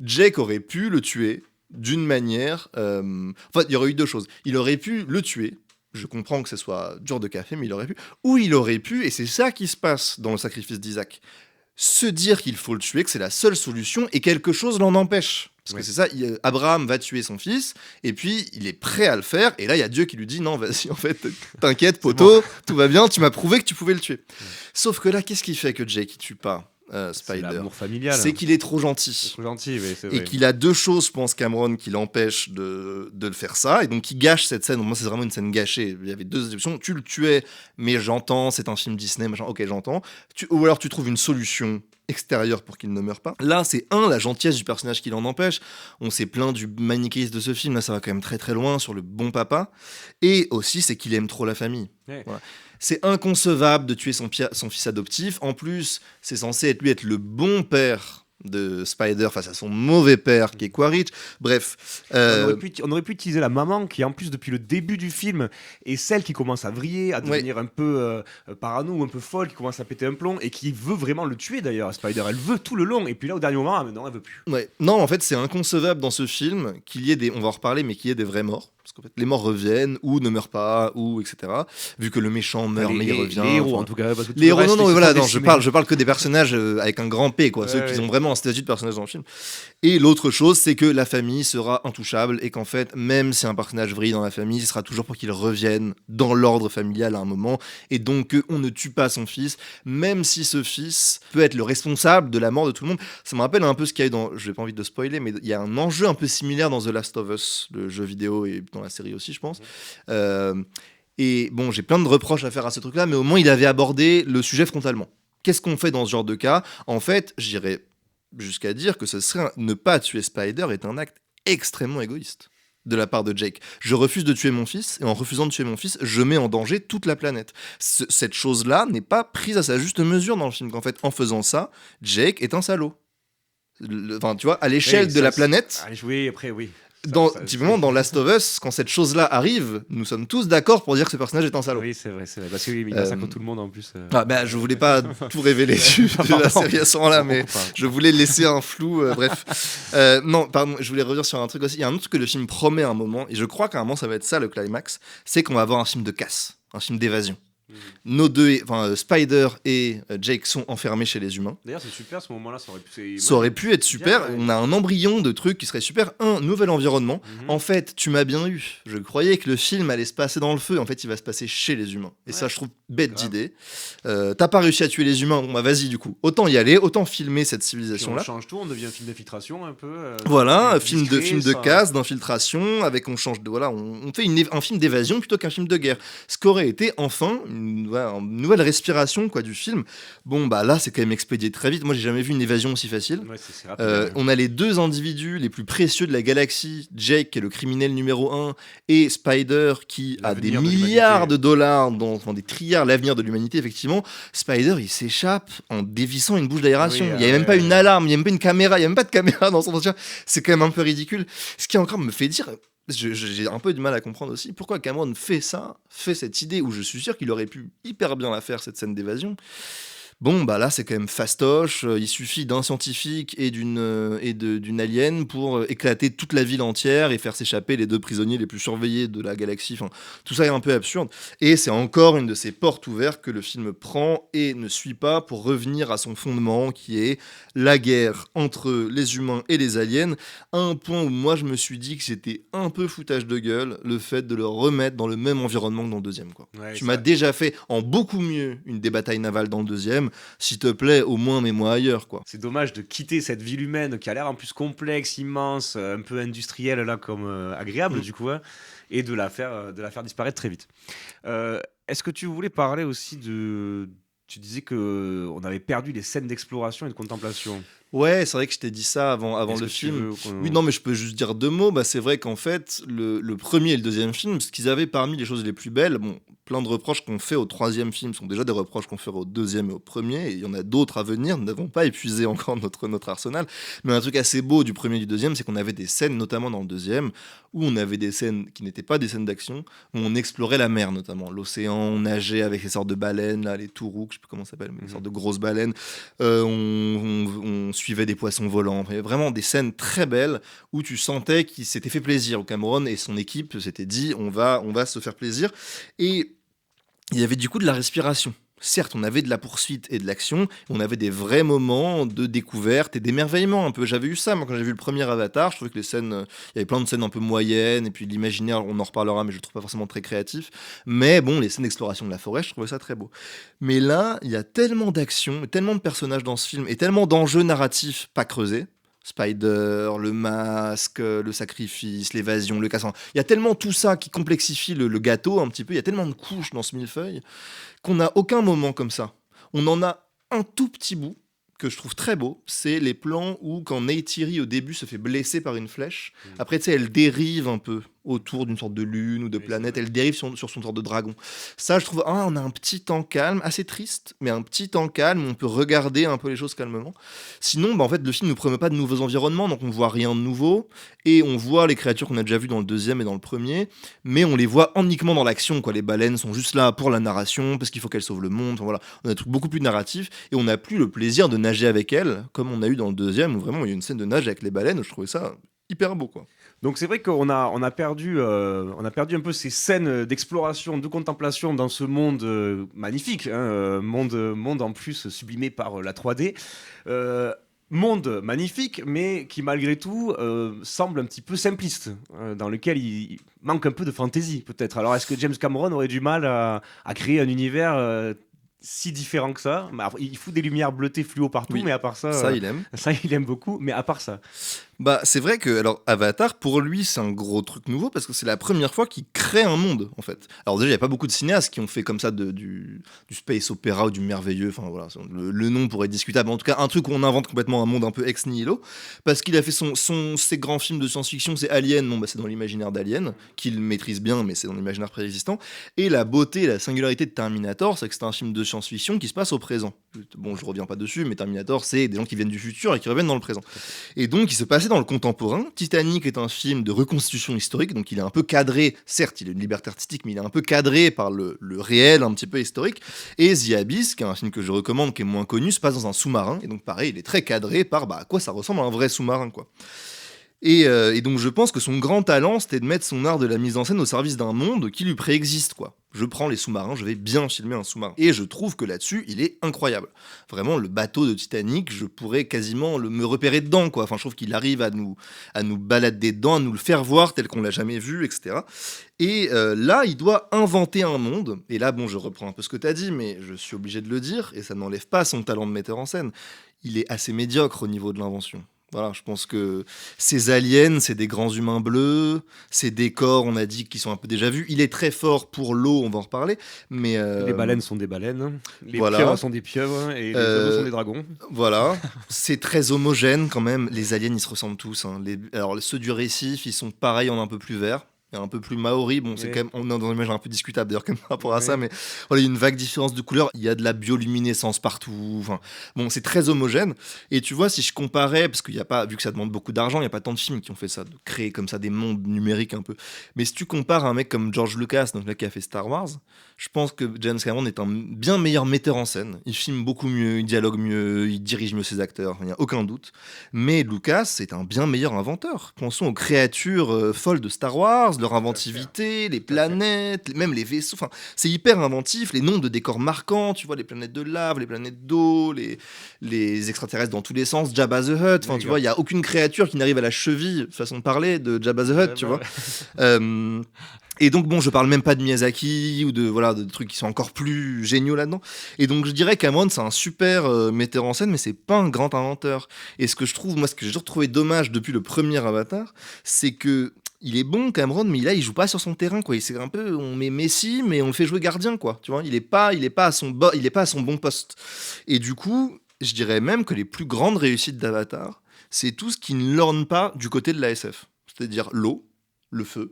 Jake aurait pu le tuer d'une manière. Enfin, il y aurait eu deux choses. Il aurait pu le tuer. Je comprends que ce soit dur de café, mais il aurait pu. Ou il aurait pu, et c'est ça qui se passe dans le sacrifice d'Isaac, se dire qu'il faut le tuer, que c'est la seule solution, et quelque chose l'en empêche. Parce Ouais. que c'est ça, Abraham va tuer son fils, et puis il est prêt à le faire, et là il y a Dieu qui lui dit non, vas-y, en fait, t'inquiète, poteau, tout va bien, tu m'as prouvé que tu pouvais le tuer. Sauf que là, qu'est-ce qui fait que Jake il tue pas C'est Spider? l'amour familial. C'est qu'il est trop C'est gentil. trop gentil, mais c'est Et vrai. qu'il a deux choses, je pense, Cameron, qui l'empêchent de le faire ça, et donc qui gâche cette scène. Moi, c'est vraiment une scène gâchée. Il y avait deux options. Tu le tuais, mais j'entends, c'est un film Disney, machin, ok, j'entends. Ou alors tu trouves une solution extérieure pour qu'il ne meure pas. Là, c'est la gentillesse du personnage qui l'en empêche. On s'est plaint du manichéisme de ce film, là, ça va quand même très très loin sur le bon papa. Et aussi, c'est qu'il aime trop la famille. Ouais. Voilà. C'est inconcevable de tuer son fils adoptif. En plus, c'est censé être le bon père de Spider face à son mauvais père qui est Quaritch. Bref. On aurait pu utiliser la maman qui, en plus, depuis le début du film, est celle qui commence à vriller, à devenir un peu parano ou un peu folle, qui commence à péter un plomb et qui veut vraiment le tuer d'ailleurs, Spider. Elle veut tout le long. Et puis là, au dernier moment, non, elle veut plus. Ouais. Non, en fait, c'est inconcevable dans ce film qu'il y ait des. On va en reparler, mais qu'il y ait des vrais morts. Parce qu'en fait, les morts reviennent, ou ne meurent pas, ou etc. Vu que le méchant meurt, mais il revient. Les héros, enfin, en tout cas. Parce que tout les le héros, reste, non, ils voilà, sont non, décimés. je parle que des personnages avec un grand P, quoi, Ouais, ceux qui ouais. ont vraiment un statut de personnage dans le film. Et l'autre chose, c'est que la famille sera intouchable et qu'en fait, même si un personnage vrille dans la famille, ce sera toujours pour qu'il revienne dans l'ordre familial à un moment, et donc qu'on ne tue pas son fils, même si ce fils peut être le responsable de la mort de tout le monde. Ça me rappelle un peu ce qu'il y a eu dans, j'ai pas envie de spoiler, mais il y a un enjeu un peu similaire dans The Last of Us, le jeu vidéo, et dans la série aussi, je pense. Et bon, j'ai plein de reproches à faire à ce truc-là, mais au moins il avait abordé le sujet frontalement. Qu'est-ce qu'on fait dans ce genre de cas? En fait, j'irais jusqu'à dire que ne pas tuer Spider est un acte extrêmement égoïste de la part de Jake. Je refuse de tuer mon fils, et en refusant de tuer mon fils, je mets en danger toute la planète. Cette chose-là n'est pas prise à sa juste mesure dans le film, qu'en fait, en faisant ça, Jake est un salaud. Enfin, tu vois, à l'échelle Oui, de ça, la planète, Allez, oui, après, oui. typiquement dans Last of Us, quand cette chose-là arrive, nous sommes tous d'accord pour dire que ce personnage est un salaud. Oui, c'est vrai. Parce qu'il massacre tout le monde en plus. Ah bah, je voulais pas tout révéler de la série à ce moment-là, mais je voulais laisser un flou, bref. Non, pardon, je voulais revenir sur un truc aussi. Il y a un autre truc que le film promet à un moment, et je crois qu'à un moment ça va être ça le climax, c'est qu'on va avoir un film de casse, un film d'évasion. Spider et Jake sont enfermés chez les humains. D'ailleurs, c'est super ce moment-là, ça aurait pu être super. Bien, ouais. On a un embryon de trucs qui serait super. Un nouvel environnement. En fait, tu m'as bien eu. Je croyais que le film allait se passer dans le feu. En fait, il va se passer chez les humains. Et ça, je trouve bête d'idée. T'as pas réussi à tuer les humains. Bon, bah vas-y, du coup. Autant y aller, autant filmer cette civilisation-là. On change tout, on devient un film d'infiltration un peu. Voilà, un film de casse, d'infiltration. On change de. Voilà, on fait un film d'évasion plutôt qu'un film de guerre. Ce qu'aurait été enfin une nouvelle respiration quoi, du film. Bon, bah là, c'est quand même expédié très vite. Moi, j'ai jamais vu une évasion aussi facile. Ouais, c'est rapide, on a les deux individus les plus précieux de la galaxie, Jake, qui est le criminel numéro 1, et Spider, qui a des milliards de dollars, des trilliards, l'avenir de l'humanité, effectivement. Spider, il s'échappe en dévissant une bouche d'aération. Il n'y a même pas une alarme, il n'y a même pas une caméra, il n'y a même pas de caméra dans son entretien. C'est quand même un peu ridicule. Ce qui encore me fait dire... J'ai un peu du mal à comprendre aussi pourquoi Cameron fait cette idée où je suis sûr qu'il aurait pu hyper bien la faire, cette scène d'évasion. Bon, bah là, c'est quand même fastoche. Il suffit d'un scientifique et d'une alien pour éclater toute la ville entière et faire s'échapper les deux prisonniers les plus surveillés de la galaxie. Enfin, tout ça est un peu absurde. Et c'est encore une de ces portes ouvertes que le film prend et ne suit pas pour revenir à son fondement, qui est la guerre entre les humains et les aliens. À un point où moi, je me suis dit que c'était un peu foutage de gueule, le fait de le remettre dans le même environnement que dans le deuxième. Quoi. Ouais, tu m'as déjà fait en beaucoup mieux une des batailles navales dans le deuxième. S'il te plaît, au moins mets-moi ailleurs, quoi. C'est dommage de quitter cette ville humaine qui a l'air en plus complexe, immense, un peu industrielle là, comme agréable du coup, hein, et de la faire disparaître très vite. Est-ce que tu voulais parler aussi de... Tu disais qu'on avait perdu les scènes d'exploration et de contemplation. Ouais, c'est vrai que je t'ai dit ça avant le film. Oui, non, mais je peux juste dire deux mots. Bah, c'est vrai qu'en fait, le premier et le deuxième film, ce qu'ils avaient parmi les choses les plus belles, bon, plein de reproches qu'on fait au troisième film sont déjà des reproches qu'on fait au deuxième et au premier, et il y en a d'autres à venir. Nous n'avons pas épuisé encore notre arsenal. Mais un truc assez beau du premier et du deuxième, c'est qu'on avait des scènes, notamment dans le deuxième, où on avait des scènes qui n'étaient pas des scènes d'action, où on explorait la mer, notamment l'océan, on nageait avec les sortes de baleines, là, les tourouks, je sais plus comment ça s'appelle, mais les sortes de grosses baleines. On suivait des poissons volants. Il y avait vraiment des scènes très belles où tu sentais qu'il s'était fait plaisir. Cameron et son équipe s'étaient dit on va se faire plaisir. Et il y avait du coup de la respiration. Certes, on avait de la poursuite et de l'action, on avait des vrais moments de découverte et d'émerveillement un peu. J'avais eu ça, moi, quand j'ai vu le premier Avatar, je trouvais que les scènes, il y avait plein de scènes un peu moyennes, et puis l'imaginaire, on en reparlera, mais je le trouve pas forcément très créatif. Mais bon, les scènes d'exploration de la forêt, je trouvais ça très beau. Mais là, il y a tellement d'action, tellement de personnages dans ce film, et tellement d'enjeux narratifs pas creusés. Spider, le masque, le sacrifice, l'évasion, le cassant. Il y a tellement tout ça qui complexifie le gâteau un petit peu, il y a tellement de couches dans ce millefeuille qu'on n'a aucun moment comme ça. On en a un tout petit bout que je trouve très beau, c'est les plans où quand Neytiri au début se fait blesser par une flèche, après tu sais elle dérive un peu autour d'une sorte de lune ou de planète, elle dérive sur son sorte de dragon. Ça je trouve, on a un petit temps calme, assez triste, mais un petit temps calme où on peut regarder un peu les choses calmement. Sinon, en fait le film ne nous promet pas de nouveaux environnements, donc on voit rien de nouveau, et on voit les créatures qu'on a déjà vues dans le deuxième et dans le premier, mais on les voit uniquement dans l'action, quoi. Les baleines sont juste là pour la narration, parce qu'il faut qu'elles sauvent le monde, enfin, voilà. On a un truc beaucoup plus narratif, et on n'a plus le plaisir de nager avec elles, comme on a eu dans le deuxième, où vraiment il y a une scène de nage avec les baleines, je trouvais ça hyper beau, quoi. Donc c'est vrai qu'on a perdu un peu ces scènes d'exploration, de contemplation dans ce monde magnifique, hein, monde en plus sublimé par la 3D. Monde magnifique, mais qui malgré tout semble un petit peu simpliste, dans lequel il manque un peu de fantaisie peut-être. Alors est-ce que James Cameron aurait du mal à créer un univers si différent que ça? Il fout des lumières bleutées fluo partout, oui, mais à part ça, il aime. Ça, il aime beaucoup, mais à part ça. Bah, c'est vrai que alors Avatar, pour lui, c'est un gros truc nouveau parce que c'est la première fois qu'il crée un monde, en fait. Alors déjà, il n'y a pas beaucoup de cinéastes qui ont fait comme ça du space opéra ou du merveilleux. Enfin voilà, le nom pourrait être discutable. En tout cas, un truc où on invente complètement un monde un peu ex nihilo, parce qu'il a fait ses grands films de science-fiction, c'est Alien. Bon, bah, c'est dans l'imaginaire d'Alien qu'il maîtrise bien, mais c'est dans l'imaginaire préexistant. Et la beauté, la singularité de Terminator, c'est que c'est un film de science-fiction qui se passe au présent. Bon, je reviens pas dessus, mais Terminator, c'est des gens qui viennent du futur et qui reviennent dans le présent. Et donc, il se passait dans le contemporain. Titanic est un film de reconstitution historique, donc il est un peu cadré, certes il a une liberté artistique, mais il est un peu cadré par le réel un petit peu historique. Et The Abyss, qui est un film que je recommande, qui est moins connu, se passe dans un sous-marin, et donc pareil, il est très cadré par à quoi ça ressemble à un vrai sous-marin, quoi. Et donc je pense que son grand talent, c'était de mettre son art de la mise en scène au service d'un monde qui lui préexiste, quoi. je prends les sous-marins, je vais bien filmer un sous-marin. Et je trouve que là-dessus, il est incroyable. Vraiment, le bateau de Titanic, je pourrais quasiment me repérer dedans, quoi. Enfin, je trouve qu'il arrive à nous balader dedans, à nous le faire voir tel qu'on l'a jamais vu, etc. Et là, il doit inventer un monde. Et là, bon, je reprends un peu ce que tu as dit, mais je suis obligé de le dire, et ça n'enlève pas son talent de metteur en scène. Il est assez médiocre au niveau de l'invention. Voilà, je pense que ces aliens, c'est des grands humains bleus, ces décors, on a dit, qui sont un peu déjà vus. Il est très fort pour l'eau, on va en reparler, mais... Les baleines sont des baleines, les voilà. pieuvres sont des pieuvres, et les oiseaux sont des dragons. Voilà, c'est très homogène quand même. Les aliens, ils se ressemblent tous. Hein. Alors, ceux du récif, ils sont pareils en un peu plus vert. Et un peu plus maori, bon, c'est quand même, on est dans une image un peu discutable d'ailleurs, quand même, par rapport à ça, mais voilà, il y a une vague différence de couleur, il y a de la bioluminescence partout, enfin, bon, c'est très homogène. Et tu vois, si je comparais, parce qu'il y a pas, vu que ça demande beaucoup d'argent, il n'y a pas tant de films qui ont fait ça, de créer comme ça des mondes numériques un peu. Mais si tu compares un mec comme George Lucas, donc là qui a fait Star Wars, je pense que James Cameron est un bien meilleur metteur en scène. Il filme beaucoup mieux, il dialogue mieux, il dirige mieux ses acteurs, il n'y a aucun doute. Mais Lucas est un bien meilleur inventeur. Pensons aux créatures folles de Star Wars, leur inventivité, les planètes, même les vaisseaux. Enfin, c'est hyper inventif, les noms de décors marquants, tu vois, les planètes de lave, les planètes d'eau, les extraterrestres dans tous les sens, Jabba the Hutt. Enfin, tu vois, il y a aucune créature qui n'arrive à la cheville, façon de parler, de Jabba the Hutt, tu vois. Et donc, bon, je parle même pas de Miyazaki ou de trucs qui sont encore plus géniaux là-dedans. Et donc, je dirais qu'Cameron, c'est un super metteur en scène, mais c'est pas un grand inventeur. Et ce que je trouve, moi, ce que j'ai toujours trouvé dommage depuis le premier Avatar, c'est que il est bon, Cameron, mais là, il joue pas sur son terrain, quoi. C'est un peu, on met Messi, mais on le fait jouer gardien, quoi. Tu vois, il est pas à son bon poste. Et du coup, je dirais même que les plus grandes réussites d'Avatar, c'est tout ce qui ne lorne pas du côté de la SF. C'est-à-dire l'eau, le feu,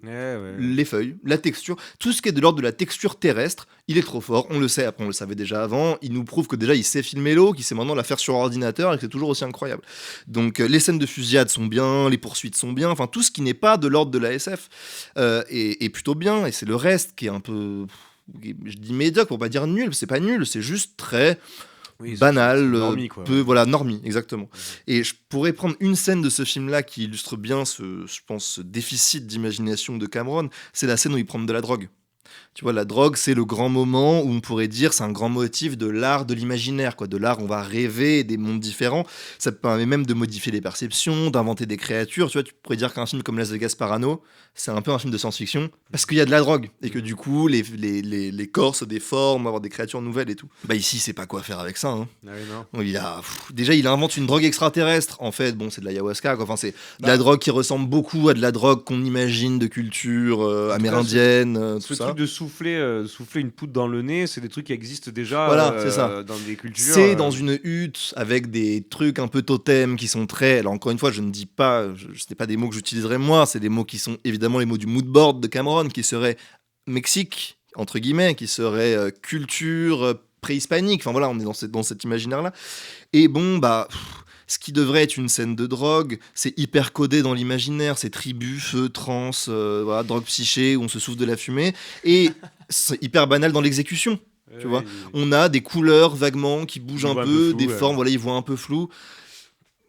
les feuilles, la texture, tout ce qui est de l'ordre de la texture terrestre, il est trop fort, on le sait, après on le savait déjà avant, il nous prouve que déjà il sait filmer l'eau, qu'il sait maintenant la faire sur ordinateur et que c'est toujours aussi incroyable. Donc les scènes de fusillade sont bien, les poursuites sont bien, enfin tout ce qui n'est pas de l'ordre de la SF est plutôt bien, et c'est le reste qui est un peu, je dis médiocre pour pas dire nul, c'est pas nul, c'est juste très... banal, normie, quoi. Normie, exactement. Et je pourrais prendre une scène de ce film-là qui illustre bien je pense, ce déficit d'imagination de Cameron, c'est la scène où il prend de la drogue. Tu vois, la drogue, c'est le grand moment où on pourrait dire c'est un grand motif de l'art de l'imaginaire, quoi. De l'art, on va rêver des mondes différents. Ça permet même de modifier les perceptions, d'inventer des créatures. Tu vois, tu pourrais dire qu'un film comme Las Vegas Parano, c'est un peu un film de science-fiction parce qu'il y a de la drogue et que du coup, les corps se déforment, avoir des créatures nouvelles et tout. Bah ici, c'est pas quoi faire avec ça. Hein. Ah oui, non. Déjà, il invente une drogue extraterrestre. En fait, bon, c'est de l'ayahuasca, quoi. Enfin, c'est de la drogue qui ressemble beaucoup à de la drogue qu'on imagine de culture amérindienne, tout ça. Truc de souffler une poudre dans le nez, c'est des trucs qui existent déjà c'est ça. dans des cultures. C'est dans une hutte avec des trucs un peu totems qui sont très... Alors encore une fois, je ne dis pas, ce n'est pas des mots que j'utiliserais moi, c'est des mots qui sont évidemment les mots du mood board de Cameron, qui serait Mexique, entre guillemets, qui serait culture préhispanique. Enfin voilà, on est dans cet imaginaire-là. Et bon, ce qui devrait être une scène de drogue, c'est hyper codé dans l'imaginaire, c'est tribus, feu, trans, drogue psyché, où on se souffle de la fumée, et c'est hyper banal dans l'exécution. Tu vois, on a des couleurs vaguement qui bougent un peu, flou, des formes, voilà, ils voient un peu flou.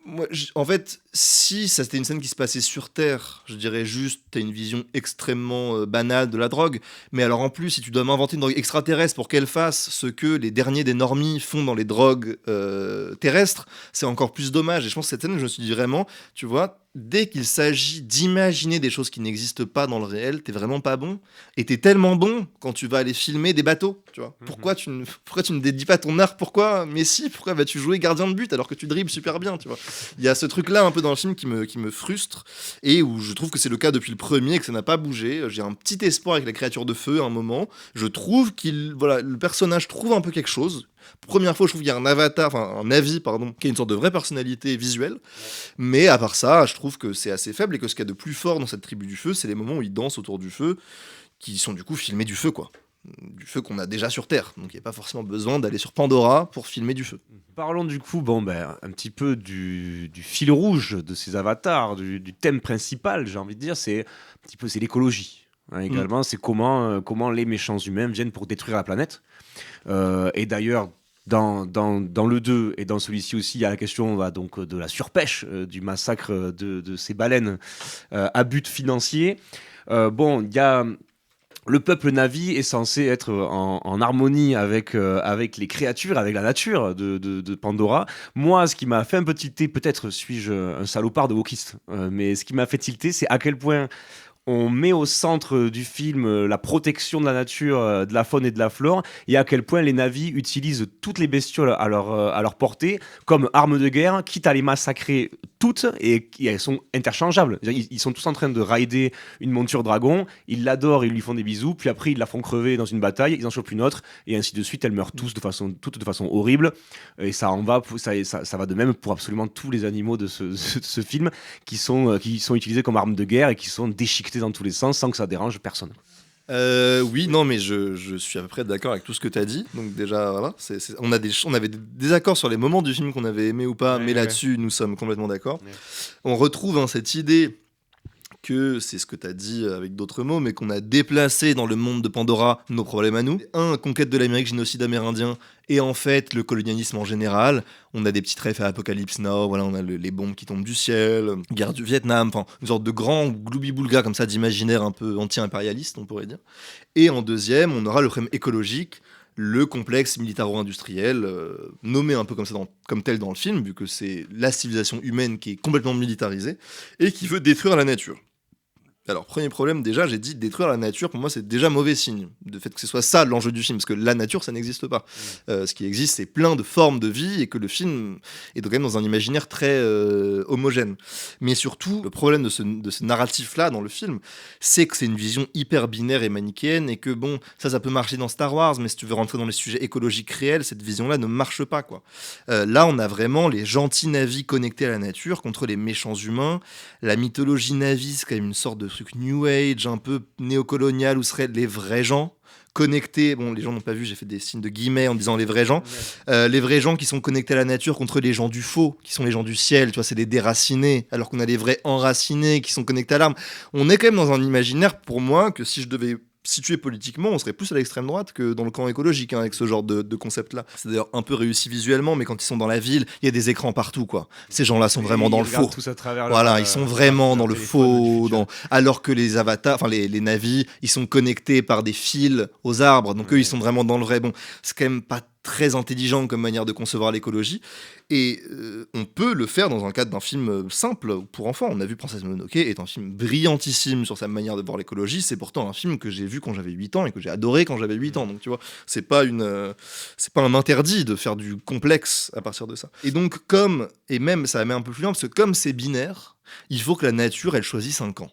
Moi, en fait, si ça c'était une scène qui se passait sur Terre, je dirais juste t'as une vision extrêmement banale de la drogue. Mais alors en plus, si tu dois m'inventer une drogue extraterrestre pour qu'elle fasse ce que les derniers des normies font dans les drogues terrestres, c'est encore plus dommage. Et je pense que cette scène, je me suis dit vraiment, tu vois, dès qu'il s'agit d'imaginer des choses qui n'existent pas dans le réel, t'es vraiment pas bon. Et t'es tellement bon quand tu vas aller filmer des bateaux, tu vois. Pourquoi tu ne dédies pas ton art? Pourquoi Messi? Pourquoi vas-tu jouer gardien de but alors que tu dribbles super bien, tu vois? Il y a ce truc-là un peu dans le film qui me frustre et où je trouve que c'est le cas depuis le premier et que ça n'a pas bougé. J'ai un petit espoir avec la créature de feu à un moment. Je trouve le personnage trouve un peu quelque chose. Première fois, je trouve qu'il y a un avis, qui a une sorte de vraie personnalité visuelle. Mais à part ça, je trouve que c'est assez faible et que ce qu'il y a de plus fort dans cette tribu du feu, c'est les moments où ils dansent autour du feu, qui sont du coup filmés du feu, quoi. Du feu qu'on a déjà sur Terre. Donc il n'y a pas forcément besoin d'aller sur Pandora pour filmer du feu. Parlons du coup un petit peu du fil rouge de ces avatars, du thème principal, j'ai envie de dire, c'est l'écologie. Également, c'est comment les méchants humains viennent pour détruire la planète. Et d'ailleurs, dans le 2 et dans celui-ci aussi, il y a la question donc, de la surpêche, du massacre de ces baleines à but financier. Il y a le peuple Na'vi est censé être en harmonie avec les créatures, avec la nature de Pandora. Moi, ce qui m'a fait un peu tilter, peut-être suis-je un salopard de wokiste, mais ce qui m'a fait tilter, c'est à quel point on met au centre du film la protection de la nature, de la faune et de la flore, et à quel point les Na'vi utilisent toutes les bestioles à leur portée comme armes de guerre, quitte à les massacrer toutes, et elles sont interchangeables. Ils sont tous en train de rider une monture dragon, ils l'adorent, ils lui font des bisous, puis après ils la font crever dans une bataille, ils en chopent une autre, et ainsi de suite, elles meurent toutes de façon horrible, et ça va de même pour absolument tous les animaux de ce film, qui sont utilisés comme armes de guerre et qui sont déchiquetés dans tous les sens sans que ça dérange personne. Oui, non, mais je suis à peu près d'accord avec tout ce que tu as dit. Donc déjà, voilà, on avait des désaccords sur les moments du film qu'on avait aimé ou pas, mais là-dessus, nous sommes complètement d'accord. Ouais. On retrouve cette idée que c'est ce que tu as dit avec d'autres mots, mais qu'on a déplacé dans le monde de Pandora nos problèmes à nous. Conquête de l'Amérique, génocide amérindien, et en fait le colonialisme en général. On a des petites refs à Apocalypse Now, voilà, on a les bombes qui tombent du ciel, guerre du Vietnam, enfin une sorte de grand gloubi-boulga comme ça d'imaginaire un peu anti-impérialiste, on pourrait dire. Et en deuxième, on aura le problème écologique, le complexe militaro-industriel, nommé un peu comme ça comme tel dans le film, vu que c'est la civilisation humaine qui est complètement militarisée et qui veut détruire la nature. Alors, premier problème, déjà, j'ai dit détruire la nature, pour moi, c'est déjà mauvais signe. De fait que ce soit ça l'enjeu du film, parce que la nature, ça n'existe pas. Ce qui existe, c'est plein de formes de vie, et que le film est quand même dans un imaginaire très homogène. Mais surtout, le problème de ce narratif-là dans le film, c'est que c'est une vision hyper binaire et manichéenne, et que bon, ça peut marcher dans Star Wars, mais si tu veux rentrer dans les sujets écologiques réels, cette vision-là ne marche pas, quoi. Là, on a vraiment les gentils Na'vi connectés à la nature contre les méchants humains. La mythologie Na'vi, c'est quand même une sorte de truc New Age, un peu néocolonial, où seraient les vrais gens connectés. Bon, les gens n'ont pas vu, j'ai fait des signes de guillemets en disant les vrais gens. Les vrais gens qui sont connectés à la nature contre les gens du faux, qui sont les gens du ciel, tu vois, c'est les déracinés, alors qu'on a les vrais enracinés qui sont connectés à l'arme. On est quand même dans un imaginaire, pour moi, que si je devais situé politiquement, on serait plus à l'extrême droite que dans le camp écologique, avec ce genre de concept-là. C'est d'ailleurs un peu réussi visuellement, mais quand ils sont dans la ville, il y a des écrans partout, quoi. Ces gens-là sont vraiment dans le faux. Tous à travers voilà, ils sont vraiment dans le faux, alors que les avatars, enfin les Na'vi, ils sont connectés par des fils aux arbres, donc eux, ils sont vraiment dans le vrai. Bon, c'est quand même pas très intelligent comme manière de concevoir l'écologie, et on peut le faire dans un cadre d'un film simple pour enfants. On a vu Princesse Mononoke est un film brillantissime sur sa manière de voir l'écologie. C'est pourtant un film que j'ai vu quand j'avais 8 ans et que j'ai adoré quand j'avais 8 ans, donc tu vois, c'est pas un interdit de faire du complexe à partir de ça. Et donc et même ça met un peu plus loin, parce que comme c'est binaire, il faut que la nature elle choisisse un camp.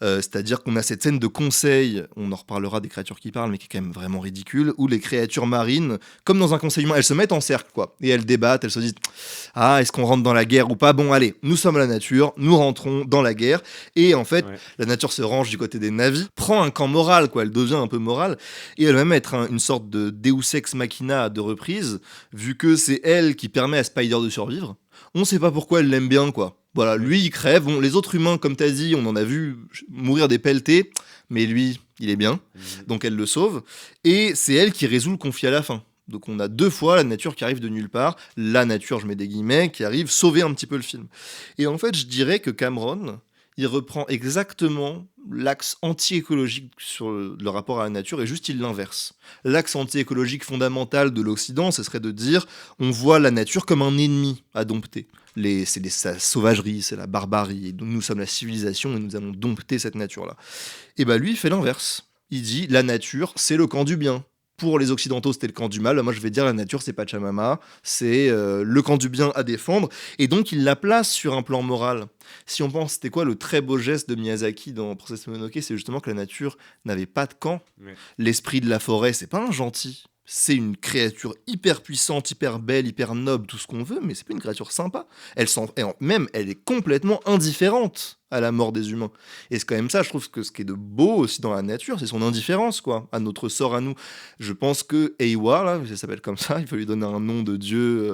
C'est-à-dire qu'on a cette scène de conseil, on en reparlera des créatures qui parlent, mais qui est quand même vraiment ridicule, où les créatures marines, comme dans un conseil humain, elles se mettent en cercle, quoi, et elles débattent, elles se disent « Ah, est-ce qu'on rentre dans la guerre ou pas ? Bon, allez, nous sommes la nature, nous rentrons dans la guerre. » Et en fait, la nature se range du côté des Na'vi, prend un camp moral, quoi, elle devient un peu morale, et elle va même être une sorte de Deus Ex Machina à 2 reprises, vu que c'est elle qui permet à Spider de survivre. On sait pas pourquoi elle l'aime bien, quoi. Voilà, lui il crève. Bon, les autres humains, comme t'as dit, on en a vu mourir des pelletés, mais lui, il est bien. Donc elle le sauve. Et c'est elle qui résout le conflit à la fin. Donc on a 2 fois la nature qui arrive de nulle part, la nature, je mets des guillemets, qui arrive sauver un petit peu le film. Et en fait, je dirais que Cameron, il reprend exactement l'axe anti-écologique sur le rapport à la nature, et juste il l'inverse. L'axe anti-écologique fondamental de l'Occident, ce serait de dire on voit la nature comme un ennemi à dompter. C'est sa sauvagerie, c'est la barbarie, et donc nous sommes la civilisation et nous allons dompter cette nature-là. Et bah lui, il fait l'inverse. Il dit la nature, c'est le camp du bien. Pour les Occidentaux, c'était le camp du mal. Moi, je vais dire la nature, c'est Pachamama, c'est le camp du bien à défendre. Et donc, il la place sur un plan moral. Si on pense, c'était quoi le très beau geste de Miyazaki dans Princesse Mononoke, c'est justement que la nature n'avait pas de camp. Ouais. L'esprit de la forêt, c'est pas un gentil. C'est une créature hyper puissante, hyper belle, hyper noble, tout ce qu'on veut, mais c'est pas une créature sympa. Elle est complètement indifférente à la mort des humains. Et c'est quand même ça, je trouve que ce qui est de beau aussi dans la nature, c'est son indifférence, quoi, à notre sort à nous. Je pense que Eiwa, là, ça s'appelle comme ça, il faut lui donner un nom de dieu,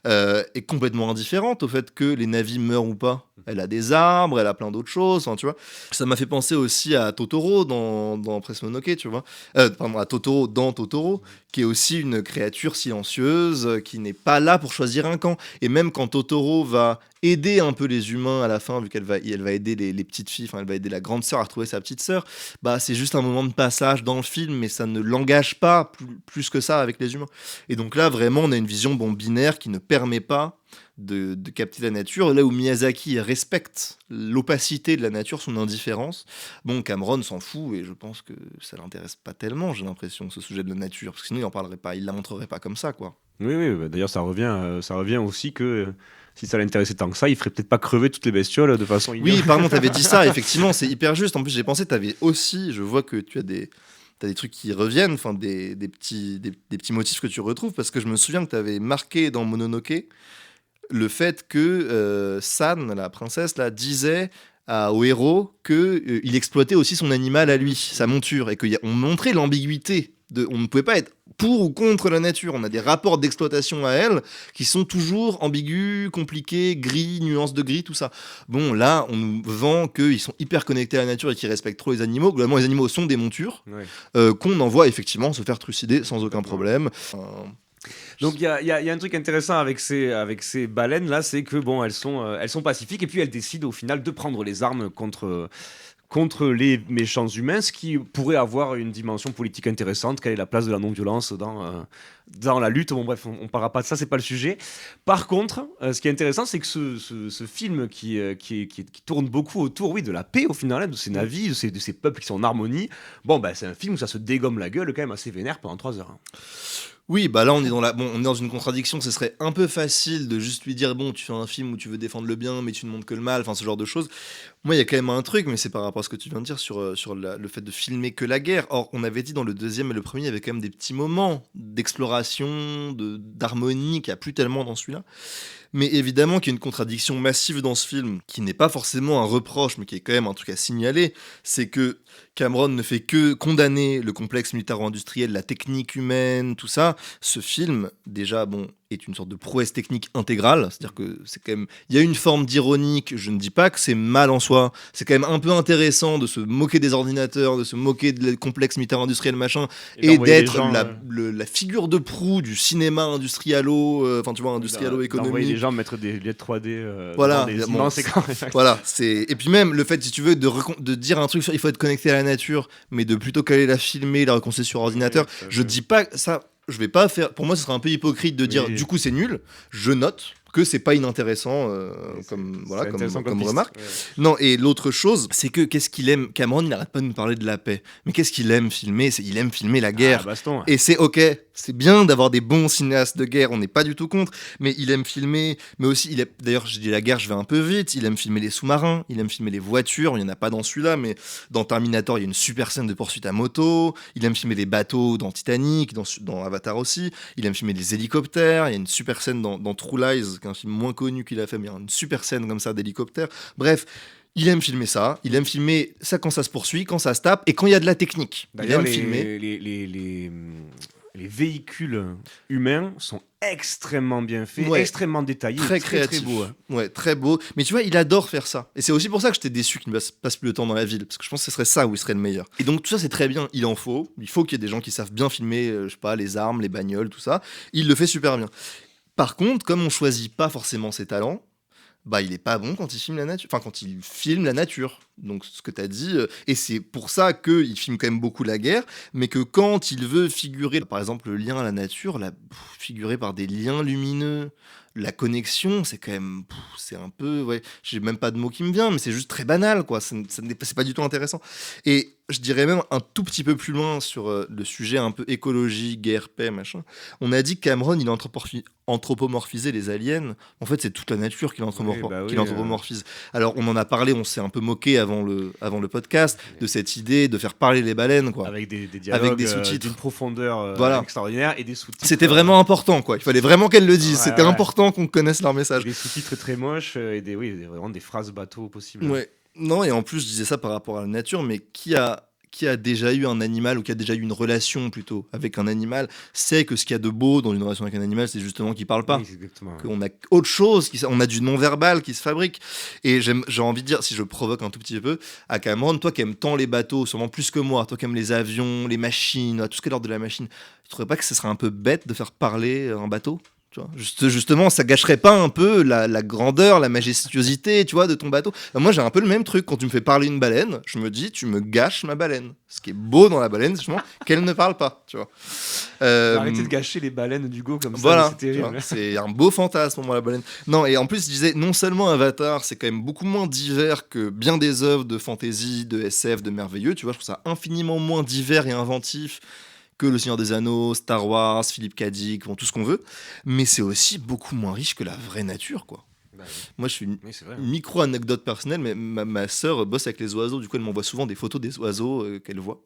est complètement indifférente au fait que les Na'vi meurent ou pas. Elle a des arbres, elle a plein d'autres choses, tu vois. Ça m'a fait penser aussi à Totoro dans Princesse Mononoke, tu vois. À Totoro dans Totoro, qui est aussi une créature silencieuse, qui n'est pas là pour choisir un camp. Et même quand Totoro va aider un peu les humains à la fin, vu qu'elle va elle va aider les petites filles, enfin elle va aider la grande sœur à retrouver sa petite sœur. Bah c'est juste un moment de passage dans le film, mais ça ne l'engage pas plus que ça avec les humains. Et donc là vraiment on a une vision binaire qui ne permet pas de capter la nature, là où Miyazaki respecte l'opacité de la nature, son indifférence. Bon, Cameron s'en fout et je pense que ça l'intéresse pas tellement, j'ai l'impression, ce sujet de la nature, parce que sinon il en parlerait pas, il la montrerait pas comme ça, quoi. Oui, oui, bah, d'ailleurs, ça revient aussi que si ça l'intéressait tant que ça, il ferait peut-être pas crever toutes les bestioles de façon Oui, ignorante. pardon, t'avais dit ça, effectivement, c'est hyper juste. En plus, j'ai pensé, t'avais aussi, je vois que t'as des trucs qui reviennent, enfin des petits motifs que tu retrouves, parce que je me souviens que t'avais marqué dans Mononoke le fait que San, la princesse, là, disait au héros que il exploitait aussi son animal à lui, sa monture, et qu'on montrait l'ambiguïté. On ne pouvait pas être pour ou contre la nature. On a des rapports d'exploitation à elle qui sont toujours ambigus, compliqués, gris, nuances de gris, tout ça. Bon, là, on nous vend qu'ils sont hyper connectés à la nature et qu'ils respectent trop les animaux. Globalement, les animaux sont des montures qu'on envoie effectivement se faire trucider sans aucun problème. Donc il y a un truc intéressant avec ces baleines là, c'est que bon, elles sont pacifiques et puis elles décident au final de prendre les armes contre les méchants humains, ce qui pourrait avoir une dimension politique intéressante. Quelle est la place de la non-violence dans la lutte? Bon bref, on parlera pas de ça, c'est pas le sujet. Par contre, ce qui est intéressant, c'est que ce film qui tourne beaucoup autour, oui, de la paix au final, hein, de ces navis, de ces peuples qui sont en harmonie. Bon, bah, c'est un film où ça se dégomme la gueule quand même assez vénère pendant 3 heures. Hein. Oui, bah là on est on est dans une contradiction. Ce serait un peu facile de juste lui dire bon, tu fais un film où tu veux défendre le bien, mais tu ne montres que le mal, enfin ce genre de choses. Moi, il y a quand même un truc, mais c'est par rapport à ce que tu viens de dire sur le fait de filmer que la guerre. Or, on avait dit dans le deuxième et le premier, il y avait quand même des petits moments d'exploration, d'harmonie qu'il n'y a plus tellement dans celui-là. Mais évidemment qu'il y a une contradiction massive dans ce film, qui n'est pas forcément un reproche, mais qui est quand même un truc à signaler, c'est que Cameron ne fait que condamner le complexe militaro-industriel, la technique humaine, tout ça. Ce film, déjà, bon, est une sorte de prouesse technique intégrale, c'est-à-dire que c'est quand même, il y a une forme d'ironie, je ne dis pas que c'est mal en soi, c'est quand même un peu intéressant de se moquer des ordinateurs, de se moquer des complexes militaro-industriels machin, et d'être la figure de proue du cinéma industrialo, enfin tu vois, industrialo-économique. D'envoyer les gens mettre des lunettes 3D voilà, dans des immenses écrans. Voilà, et puis même le fait, si tu veux, de dire un truc sur il faut être connecté à la nature, mais de plutôt qu'aller la filmer, la reconstituer sur ordinateur, je dis pas ça. Je vais pas faire. Pour moi, ce serait un peu hypocrite de dire du coup c'est nul. Je note que c'est pas inintéressant comme remarque. Ouais. Non, et l'autre chose, c'est que qu'est-ce qu'il aime Cameron, il n'arrête pas de nous parler de la paix. Mais qu'est-ce qu'il aime filmer? Il aime filmer la guerre. Baston, ouais. Et c'est ok, c'est bien d'avoir des bons cinéastes de guerre, on n'est pas du tout contre, mais il aime filmer, mais aussi, d'ailleurs je dis la guerre, je vais un peu vite, il aime filmer les sous-marins, il aime filmer les voitures, il n'y en a pas dans celui-là, mais dans Terminator, il y a une super scène de poursuite à moto, il aime filmer les bateaux dans Titanic, dans Avatar aussi, il aime filmer les hélicoptères, il y a une super scène dans True Lies, un film moins connu qu'il a fait, mais il y a une super scène comme ça d'hélicoptère. Bref, il aime filmer ça. Il aime filmer ça quand ça se poursuit, quand ça se tape, et quand il y a de la technique. D'ailleurs, il aime filmer. Les véhicules humains sont extrêmement bien faits, extrêmement détaillés, très créatifs. Très beau. Hein. Ouais, très beau. Mais tu vois, il adore faire ça. Et c'est aussi pour ça que j'étais déçu qu'il ne passe plus de temps dans la ville, parce que je pense que ce serait ça où il serait le meilleur. Et donc tout ça, c'est très bien. Il faut qu'il y ait des gens qui savent bien filmer, je sais pas, les armes, les bagnoles, tout ça. Il le fait super bien. Par contre, comme on choisit pas forcément ses talents, bah il est pas bon quand il filme la nature. Enfin, quand il filme la nature. Donc ce que tu as dit, et c'est pour ça qu'il filme quand même beaucoup la guerre, mais que quand il veut figurer, par exemple, le lien à la nature, figurer par des liens lumineux, la connexion, c'est quand même, c'est un peu, ouais, j'ai même pas de mot qui me vient, mais c'est juste très banal, quoi. C'est pas du tout intéressant. Et je dirais même un tout petit peu plus loin sur le sujet un peu écologie, guerre, paix, machin. On a dit que Cameron, il a anthropomorphisé les aliens. En fait, c'est toute la nature qu'il anthropomorphise. Alors, on en a parlé, on s'est un peu moqué avant le podcast de cette idée de faire parler les baleines, quoi. Avec des dialogues, avec des sous-titres d'une profondeur extraordinaire et des sous-titres. C'était vraiment important, quoi. Il fallait vraiment qu'elle le dise. C'était important qu'on connaisse leur message. Des sous-titres très moches et vraiment des phrases bateau possibles. Ouais. Non, et en plus, je disais ça par rapport à la nature, mais qui a déjà eu un animal ou qui a déjà eu une relation plutôt avec un animal sait que ce qu'il y a de beau dans une relation avec un animal, c'est justement qu'il parle pas. Oui, exactement. Qu'on a autre chose, on a du non-verbal qui se fabrique. Et j'ai envie de dire, si je provoque un tout petit peu, à Cameron, toi qui aimes tant les bateaux, sûrement plus que moi, toi qui aimes les avions, les machines, tout ce qui est l'ordre de la machine, tu trouverais pas que ce serait un peu bête de faire parler un bateau ? Tu vois. Justement, ça gâcherait pas un peu la grandeur, la majestuosité, tu vois, de ton bateau. Moi, j'ai un peu le même truc. Quand tu me fais parler une baleine, je me dis, tu me gâches ma baleine. Ce qui est beau dans la baleine, c'est justement qu'elle ne parle pas, tu vois. Arrêtez de gâcher les baleines d'Hugo comme ça, Voilà, c'est terrible. c'est un beau fantasme pour moi, la baleine. Non, et en plus, je disais, non seulement Avatar, c'est quand même beaucoup moins divers que bien des œuvres de fantasy, de SF, de merveilleux, tu vois, je trouve ça infiniment moins divers et inventif que Le Seigneur des Anneaux, Star Wars, Philippe K. Dick, bon, tout ce qu'on veut, mais c'est aussi beaucoup moins riche que la vraie nature, quoi. Bah oui. Moi, je suis une Oui, c'est vrai. micro-anecdote personnelle, mais ma sœur bosse avec les oiseaux, du coup, elle m'envoie souvent des photos des oiseaux qu'elle voit.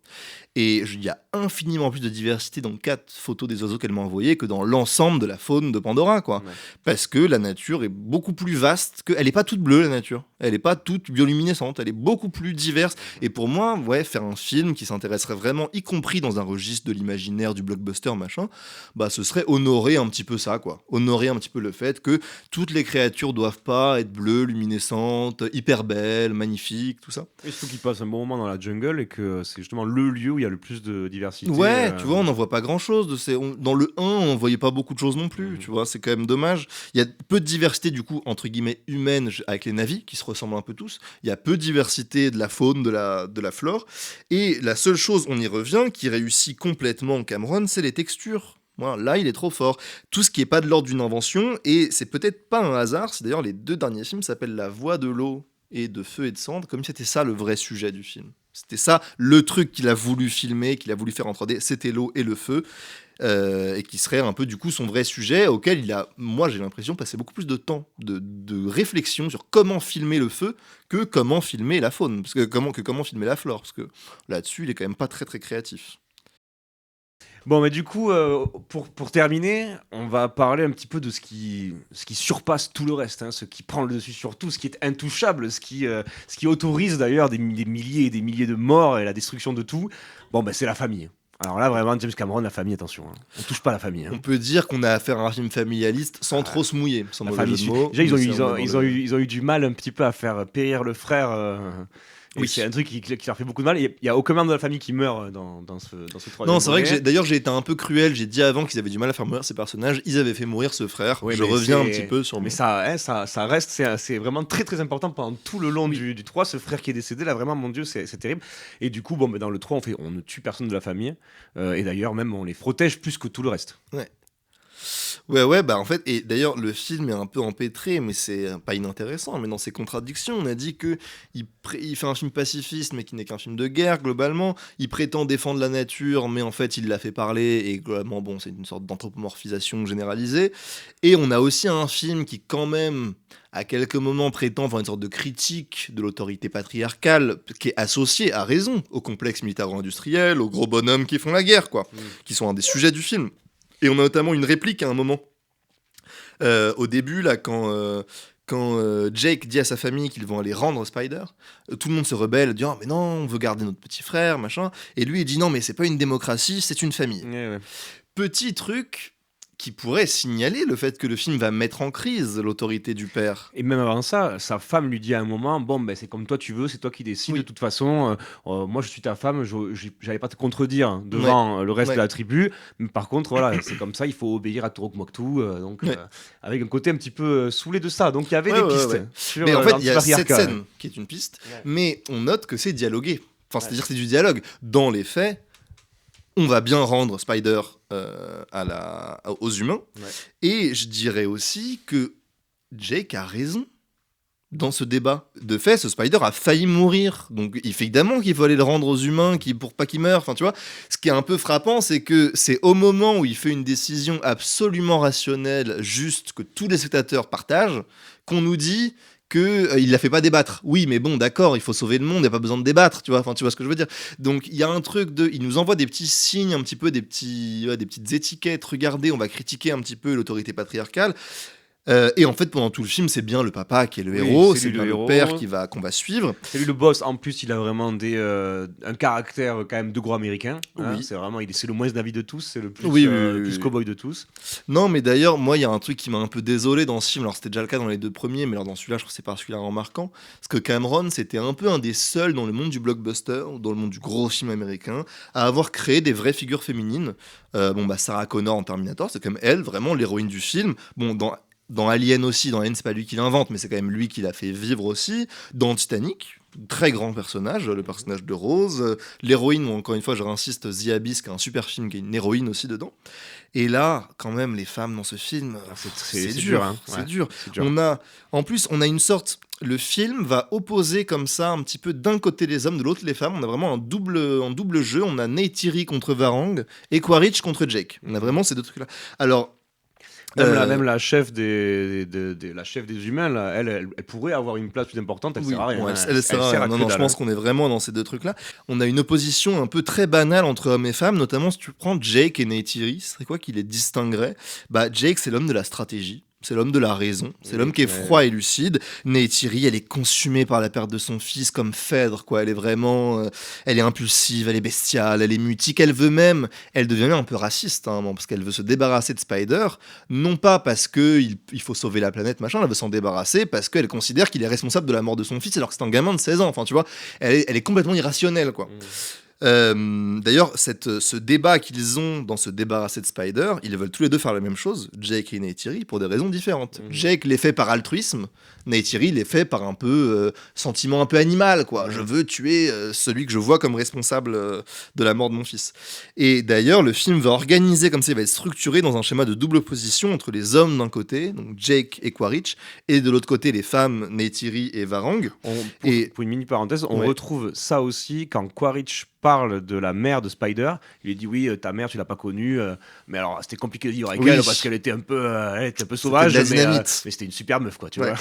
Et il y a infiniment plus de diversité dans 4 photos des oiseaux qu'elle m'a envoyées que dans l'ensemble de la faune de Pandora, quoi. Ouais. Parce que la nature est beaucoup plus vaste, elle n'est pas toute bleue, la nature. Elle n'est pas toute bioluminescente, elle est beaucoup plus diverse. Et pour moi, ouais, faire un film qui s'intéresserait vraiment, y compris dans un registre de l'imaginaire, du blockbuster, machin, bah ce serait honorer un petit peu ça, quoi. Honorer un petit peu le fait que toutes les créatures doivent pas être bleues, luminescentes, hyper belles, magnifiques, tout ça. Et surtout qu'il passe un bon moment dans la jungle et que c'est justement le lieu où il y a le plus de diversité. Ouais, tu vois, on n'en voit pas grand chose. Dans le 1, on voyait pas beaucoup de choses non plus, tu vois, c'est quand même dommage. Il y a peu de diversité, du coup, entre guillemets, humaine avec les navis, qui se ressemblent un peu tous. Il y a peu de diversité de la faune, de la flore. Et la seule chose, on y revient, qui réussit complètement Cameron, c'est les textures. Voilà, là, il est trop fort. Tout ce qui est pas de l'ordre d'une invention, et c'est peut-être pas un hasard, c'est d'ailleurs les 2 derniers films s'appellent La Voix de l'eau et de Feu et de Cendre, comme si c'était ça le vrai sujet du film. C'était ça le truc qu'il a voulu filmer, qu'il a voulu faire en 3D, c'était l'eau et le feu, et qui serait un peu du coup son vrai sujet, auquel il a, moi j'ai l'impression, passé beaucoup plus de temps, de réflexion sur comment filmer le feu que comment filmer la faune, parce que comment filmer la flore, parce que là-dessus il est quand même pas très très créatif. Bon, mais du coup, pour terminer, on va parler un petit peu de ce qui surpasse tout le reste, hein, ce qui prend le dessus sur tout, ce qui est intouchable, ce qui autorise d'ailleurs des milliers et des milliers de morts et la destruction de tout. Bon, ben c'est la famille. Alors là, vraiment, James Cameron, la famille, attention, hein. On touche pas à la famille, hein. On peut dire qu'on a affaire à un film familialiste sans trop se mouiller, sans La mauvais famille jeu de mots. déjà, mais c'est vraiment dans le- ils ont eu du mal un petit peu à faire périr le frère. Et Oui. c'est un truc qui leur fait beaucoup de mal. Il y a aucun membre de la famille qui meurt dans ce troisième Non, c'est vrai que volet. d'ailleurs j'ai été un peu cruel, j'ai dit avant qu'ils avaient du mal à faire mourir ces personnages, ils avaient fait mourir ce frère, Oui, je mais reviens un c'est- petit peu sur Mais mon... ça, hein, ça reste, c'est vraiment très très important pendant tout le long du 3. Ce frère qui est décédé, là, vraiment, mon Dieu, c'est terrible. Et du coup, bon, dans le 3, on ne tue personne de la famille. Et d'ailleurs, même, on les protège plus que tout le reste. Ouais, bah en fait, et d'ailleurs le film est un peu empêtré, mais c'est pas inintéressant, mais dans ses contradictions, on a dit que il fait un film pacifiste, mais qui n'est qu'un film de guerre, globalement, il prétend défendre la nature, mais en fait il l'a fait parler, et globalement, bon, c'est une sorte d'anthropomorphisation généralisée, et on a aussi un film qui quand même, à quelques moments, prétend faire une sorte de critique de l'autorité patriarcale, qui est associée, à raison, au complexe militaro-industriel, aux gros bonhommes qui font la guerre, quoi, qui sont un des sujets du film. Et on a notamment une réplique à un moment. Au début, là, quand Jake dit à sa famille qu'ils vont aller rendre Spider, tout le monde se rebelle, dit « Oh, mais non, on veut garder notre petit frère, machin. » Et lui, il dit « Non, mais c'est pas une démocratie, c'est une famille. » Ouais. Petit truc qui pourrait signaler le fait que le film va mettre en crise l'autorité du père. Et même avant ça, sa femme lui dit à un moment, bon, ben, c'est comme toi tu veux, c'est toi qui décides. Oui. De toute façon, moi je suis ta femme, j'allais pas te contredire devant le reste Ouais. de la tribu. Mais par contre, voilà, c'est comme ça, il faut obéir à Turok Moktu. Ouais. Avec un côté un petit peu saoulé de ça. Donc il y avait Ouais, des ouais, pistes ouais. sur Mais en fait, il y a cette l'antipatriarcat. scène qui est une piste, Ouais. mais on note que c'est dialogué. Enfin, Ouais. c'est-à-dire que c'est du dialogue. Dans les faits, on va bien rendre Spider aux humains. Ouais. Et je dirais aussi que Jake a raison dans ce débat. De fait, ce Spider a failli mourir. Donc, évidemment qu'il faut aller le rendre aux humains pour pas qu'il meure. Enfin, tu vois, ce qui est un peu frappant, c'est que c'est au moment où il fait une décision absolument rationnelle, juste, que tous les spectateurs partagent, qu'on nous dit il la fait pas débattre. Oui, mais bon, d'accord, il faut sauver le monde, il n'y a pas besoin de débattre, tu vois. Enfin, tu vois ce que je veux dire. Donc, il y a un truc il nous envoie des petits signes, un petit peu des petites étiquettes. Regardez, on va critiquer un petit peu l'autorité patriarcale. Et en fait, pendant tout le film, c'est bien le papa qui est le Oui, héros, c'est c'est lui bien le le héros. père qu'on va suivre. C'est lui le boss. En plus, il a vraiment un caractère quand même de gros américain. Hein. Oui. C'est vraiment, c'est le moins navi de tous, c'est Oui, le plus oui. cow-boy de tous. Non, mais d'ailleurs, moi, il y a un truc qui m'a un peu désolé dans ce film. Alors, c'était déjà le cas dans les deux premiers, mais alors dans celui-là, je trouve que c'est particulièrement marquant. Parce que Cameron, c'était un peu un des seuls dans le monde du blockbuster, dans le monde du gros film américain, à avoir créé des vraies figures féminines. Sarah Connor en Terminator, c'est comme elle, vraiment l'héroïne du film. Bon, dans Alien aussi, dans Alien, c'est pas lui qui l'invente, mais c'est quand même lui qui l'a fait vivre aussi. Dans Titanic, très grand personnage, le personnage de Rose. L'héroïne, encore une fois, je réinsiste, The Abyss, qui est un super film, qui est une héroïne aussi dedans. Et là, quand même, les femmes dans ce film, c'est dur, hein. c'est Ouais, dur. c'est dur. En plus, on a une sorte. Le film va opposer comme ça un petit peu d'un côté les hommes, de l'autre les femmes. On a vraiment un double jeu. On a Neytiri contre Varang et Quaritch contre Jake. On a vraiment ces deux trucs-là. Alors. Même la chef la chef des humains, là, elle pourrait avoir une place plus importante, elle sert à rien. Bon, Hein. elle sert à rien. Non, je pense qu'on est vraiment dans ces deux trucs-là. On a une opposition un peu très banale entre hommes et femmes, notamment si tu prends Jake et Neytiri, ce serait quoi qui les distinguerait? Jake, c'est l'homme de la stratégie. C'est l'homme de la raison, c'est l'homme qui est froid et lucide. Neytiri, elle est consumée par la perte de son fils comme Phèdre, quoi. Elle est vraiment, elle est impulsive, elle est bestiale, elle est mutique. Elle devient même un peu raciste, hein, parce qu'elle veut se débarrasser de Spider, non pas parce que il faut sauver la planète, machin. Elle veut s'en débarrasser parce qu'elle considère qu'il est responsable de la mort de son fils, alors que c'est un gamin de 16 ans. Enfin, tu vois, elle est complètement irrationnelle, quoi. D'ailleurs, ce débat qu'ils ont dans se débarrasser de Spider, ils veulent tous les deux faire la même chose, Jake et Neytiri, pour des raisons différentes. Jake les fait par altruisme, Neytiri les fait par un peu sentiment un peu animal, quoi. Je veux tuer celui que je vois comme responsable de la mort de mon fils. Et d'ailleurs, le film va organiser comme ça, il va être structuré dans un schéma de double opposition entre les hommes d'un côté, donc Jake et Quaritch, et de l'autre côté les femmes, Neytiri et Varang. Pour une mini parenthèse, on retrouve ça aussi quand Quaritch parle de la mère de Spider. Il lui dit oui, ta mère tu l'as pas connue, mais alors c'était compliqué de vivre avec elle parce qu'elle était un peu sauvage, mais c'était une super meuf, quoi, tu vois.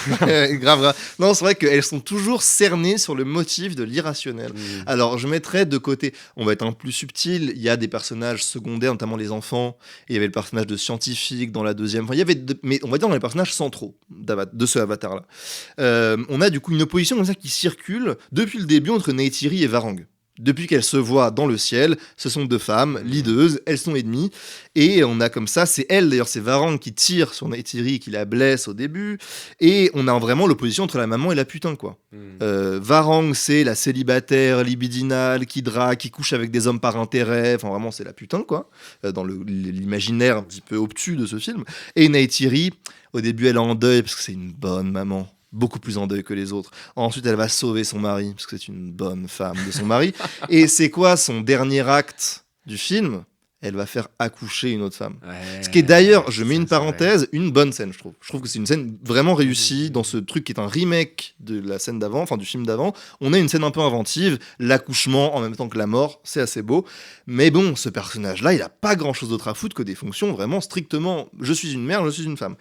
grave. Non, c'est vrai qu'elles sont toujours cernées sur le motif de l'irrationnel. Alors je mettrais de côté, on va être un peu plus subtil, il y a des personnages secondaires, notamment les enfants, et il y avait le personnage de scientifique dans la deuxième, enfin il y avait mais on va dire dans les personnages centraux de ce Avatar là. On a du coup une opposition comme ça qui circule depuis le début entre Neytiri et Varang. Depuis qu'elles se voient dans le ciel, ce sont deux femmes, leadeuses, elles sont ennemies, et on a comme ça, c'est elle d'ailleurs, c'est Varang qui tire sur Neytiri, qui la blesse au début, et on a vraiment l'opposition entre la maman et la putain, quoi. Varang, c'est la célibataire libidinale, qui drague, qui couche avec des hommes par intérêt, enfin vraiment c'est la putain, quoi, dans l'imaginaire un petit peu obtus de ce film, et Neytiri, au début elle est en deuil, parce que c'est une bonne maman, beaucoup plus en deuil que les autres. Ensuite, elle va sauver son mari, parce que c'est une bonne femme de son mari. Et c'est quoi son dernier acte du film? Elle va faire accoucher une autre femme. Ce qui est d'ailleurs, je mets une parenthèse, une bonne scène, je trouve. Je trouve que c'est une scène vraiment réussie dans ce truc qui est un remake de la scène d'avant, enfin du film d'avant. On a une scène un peu inventive, l'accouchement en même temps que la mort, c'est assez beau. Mais bon, ce personnage-là, il a pas grand-chose d'autre à foutre que des fonctions vraiment strictement je suis une mère, je suis une femme.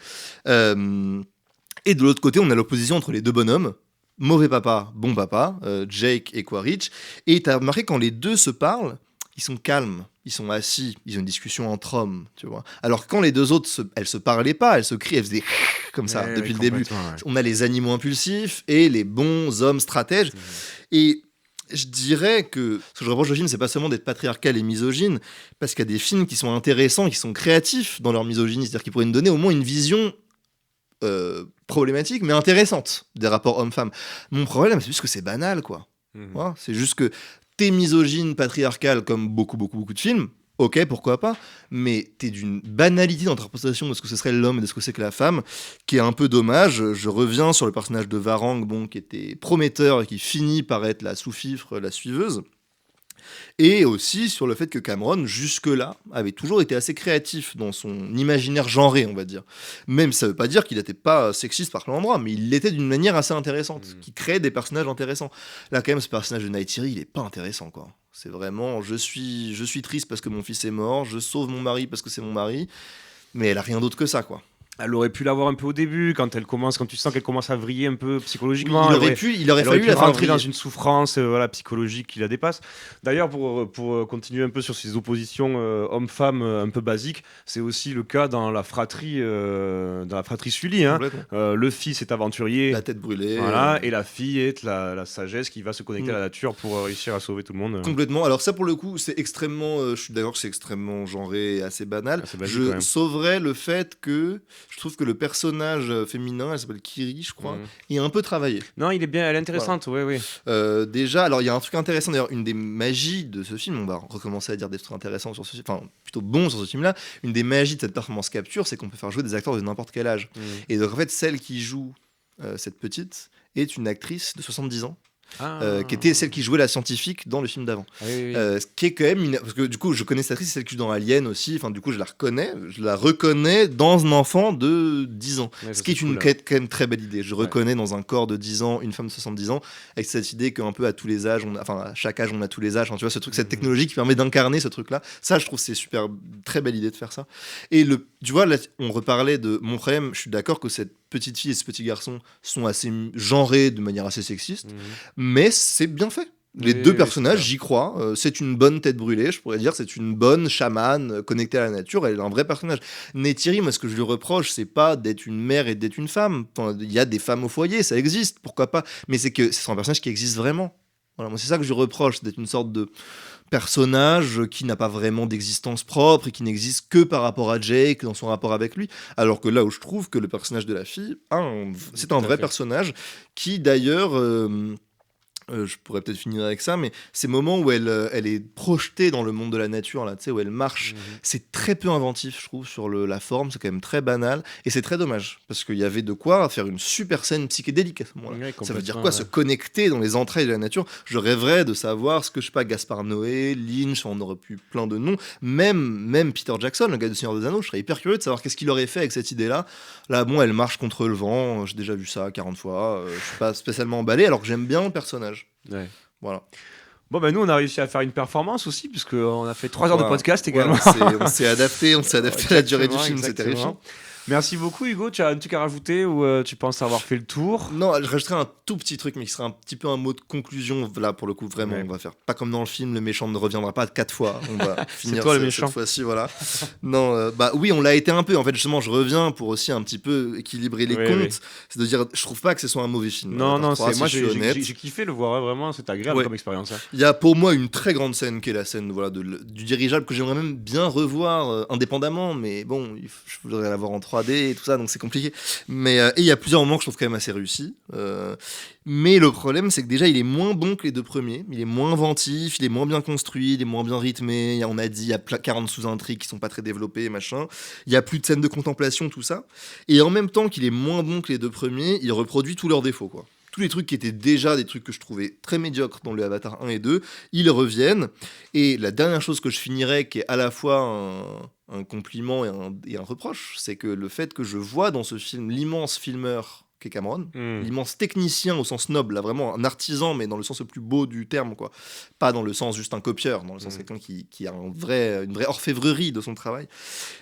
Et de l'autre côté, on a l'opposition entre les deux bonhommes, mauvais papa, bon papa, Jake et Quaritch. Et t'as remarqué, quand les deux se parlent, ils sont calmes, ils sont assis, ils ont une discussion entre hommes, tu vois. Alors que quand les deux autres, elles se parlaient pas, elles se crient, elles faisaient comme ça depuis le début. Ouais. On a les animaux impulsifs et les bons hommes stratèges. Et je dirais que ce que je reproche au film, c'est pas seulement d'être patriarcal et misogyne, parce qu'il y a des films qui sont intéressants, qui sont créatifs dans leur misogynie, c'est-à-dire qu'ils pourraient nous donner au moins une vision problématique mais intéressante des rapports hommes-femmes. Mon problème, c'est juste que c'est banal, quoi. Ouais, c'est juste que t'es misogyne, patriarcal, comme beaucoup de films, ok, pourquoi pas, mais t'es d'une banalité d'interprétation de ce que ce serait l'homme et de ce que c'est que la femme, qui est un peu dommage. Je reviens sur le personnage de Varang, bon, qui était prometteur et qui finit par être la sous-fifre, la suiveuse. Et aussi sur le fait que Cameron, jusque-là, avait toujours été assez créatif dans son imaginaire genré, on va dire. Même ça veut pas dire qu'il n'était pas sexiste par l'endroit, mais il l'était d'une manière assez intéressante, qui crée des personnages intéressants. Là, quand même, ce personnage de Neytiri, il est pas intéressant, quoi. C'est vraiment, je suis triste parce que mon fils est mort, je sauve mon mari parce que c'est mon mari, mais elle a rien d'autre que ça, quoi. Elle aurait pu l'avoir un peu au début, quand tu sens qu'elle commence à vriller un peu psychologiquement. Il aurait Elle aurait fallu pu la faire rentrer dans vriller. une souffrance voilà, psychologique qui la dépasse. D'ailleurs, pour continuer un peu sur ces oppositions hommes-femmes un peu basiques, c'est aussi le cas dans la fratrie Sully. Hein. Complètement. Le fils est aventurier, La tête brûlée. voilà, et la fille est la sagesse qui va se connecter Mm. à la nature pour réussir à sauver tout le monde. Complètement. Alors ça, pour le coup, c'est extrêmement... je suis d'accord que c'est extrêmement genré et assez banal. Assez basique, Je quand même. sauverais le fait que je trouve que le personnage féminin, elle s'appelle Kiri, je crois, Mm. est un peu travaillé. Non, elle est intéressante, oui. Déjà, alors il y a un truc intéressant, d'ailleurs, une des magies de ce film, on va recommencer à dire des trucs intéressants sur ce film, enfin plutôt bons sur ce film-là, une des magies de cette performance capture, c'est qu'on peut faire jouer des acteurs de n'importe quel âge. Mm. Et donc en fait, celle qui joue cette petite est une actrice de 70 ans, Ah. qui était celle qui jouait la scientifique dans le film d'avant. Ah oui. Ce qui est quand même parce que du coup je connais cette actrice, c'est celle qui joue dans Alien aussi, enfin du coup je la reconnais dans un enfant de 10 ans, Ouais, ce ça, qui est c'est une cool, hein. quand même très belle idée. Je reconnais dans un corps de 10 ans une femme de 70 ans, avec cette idée qu'un peu à tous les âges à chaque âge on a tous les âges, enfin, tu vois ce truc, cette Mhm. technologie qui permet d'incarner ce truc là, ça je trouve c'est super, très belle idée de faire ça. Et tu vois là on reparlait de mon problème, je suis d'accord que cette petite fille et ce petit garçon sont assez genrés de manière assez sexiste, Mhm. mais c'est bien fait. Les Oui, deux oui, personnages, c'est ça. j'y crois. C'est une bonne tête brûlée, je pourrais dire. C'est une bonne chamane connectée à la nature. Elle est un vrai personnage. Neytiri, moi, ce que je lui reproche, c'est pas d'être une mère et d'être une femme. Enfin, il y a des femmes au foyer, ça existe, pourquoi pas. Mais c'est que c'est un personnage qui existe vraiment. Voilà, moi, c'est ça que je lui reproche, d'être une sorte de personnage qui n'a pas vraiment d'existence propre et qui n'existe que par rapport à Jake dans son rapport avec lui. Alors que là où je trouve que le personnage de la fille, c'est un Tout à vrai fait. personnage qui d'ailleurs... je pourrais peut-être finir avec ça, mais ces moments où elle est projetée dans le monde de la nature, là, tu sais, où elle marche, Mhm. c'est très peu inventif, je trouve, sur la forme, c'est quand même très banal, et c'est très dommage, parce qu'il y avait de quoi faire une super scène psychédélique à ce moment-là. Ouais, Ça veut dire complètement, quoi, ouais. se connecter dans les entrailles de la nature? Je rêverais de savoir ce que, je sais pas, Gaspard Noé, Lynch, on aurait pu plein de noms, même Peter Jackson, le gars de Seigneur des Anneaux, je serais hyper curieux de savoir qu'est-ce qu'il aurait fait avec cette idée-là. Là, bon, elle marche contre le vent, j'ai déjà vu ça 40 fois, je suis pas spécialement emballé, alors que j'aime bien le personnage. Ouais. Voilà. Bon, ben nous, on a réussi à faire une performance aussi, puisqu'on a fait 3 heures de Ouais, podcast ouais, également. on s'est adapté, à la durée du film, c'est Exactement. terrifiant. Merci beaucoup, Hugo. Tu as un truc à rajouter ou tu penses avoir fait le tour? Non, je rajouterais un tout petit truc, mais qui serait un petit peu un mot de conclusion. Là, pour le coup, vraiment, Ouais. on va faire pas comme dans le film, le méchant ne reviendra pas 4 fois. On va finir toi le cette méchant. fois-ci, voilà. Non, bah oui, on l'a été un peu. En fait, justement, je reviens pour aussi un petit peu équilibrer les Oui, comptes. oui. C'est de dire, je trouve pas que ce soit un mauvais film. Non, Avatar non, 3, c'est si moi je suis honnête. j'ai kiffé le voir, hein, vraiment, c'est agréable Ouais. comme expérience. Hein. Il y a pour moi une très grande scène qui est la scène voilà, du dirigeable que j'aimerais même bien revoir indépendamment, mais bon, je voudrais l'avoir en 3D et tout ça, donc c'est compliqué. Mais et il y a plusieurs moments que je trouve quand même assez réussis. Mais le problème, c'est que déjà, il est moins bon que les deux premiers. Il est moins inventif, il est moins bien construit, il est moins bien rythmé. On a dit, il y a 40 sous-intrigues qui sont pas très développées, machin. Il y a plus de scènes de contemplation, tout ça. Et en même temps qu'il est moins bon que les deux premiers, il reproduit tous leurs défauts, quoi. Tous les trucs qui étaient déjà des trucs que je trouvais très médiocres dans le Avatar 1 et 2, ils reviennent. Et la dernière chose que je finirais, qui est à la fois un compliment et un reproche, c'est que le fait que je vois dans ce film l'immense filmeur qu'est Cameron, l'immense technicien au sens noble, là vraiment un artisan, mais dans le sens le plus beau du terme, quoi. Pas dans le sens juste un copieur, dans le sens quelqu'un qui a une vraie orfèvrerie de son travail.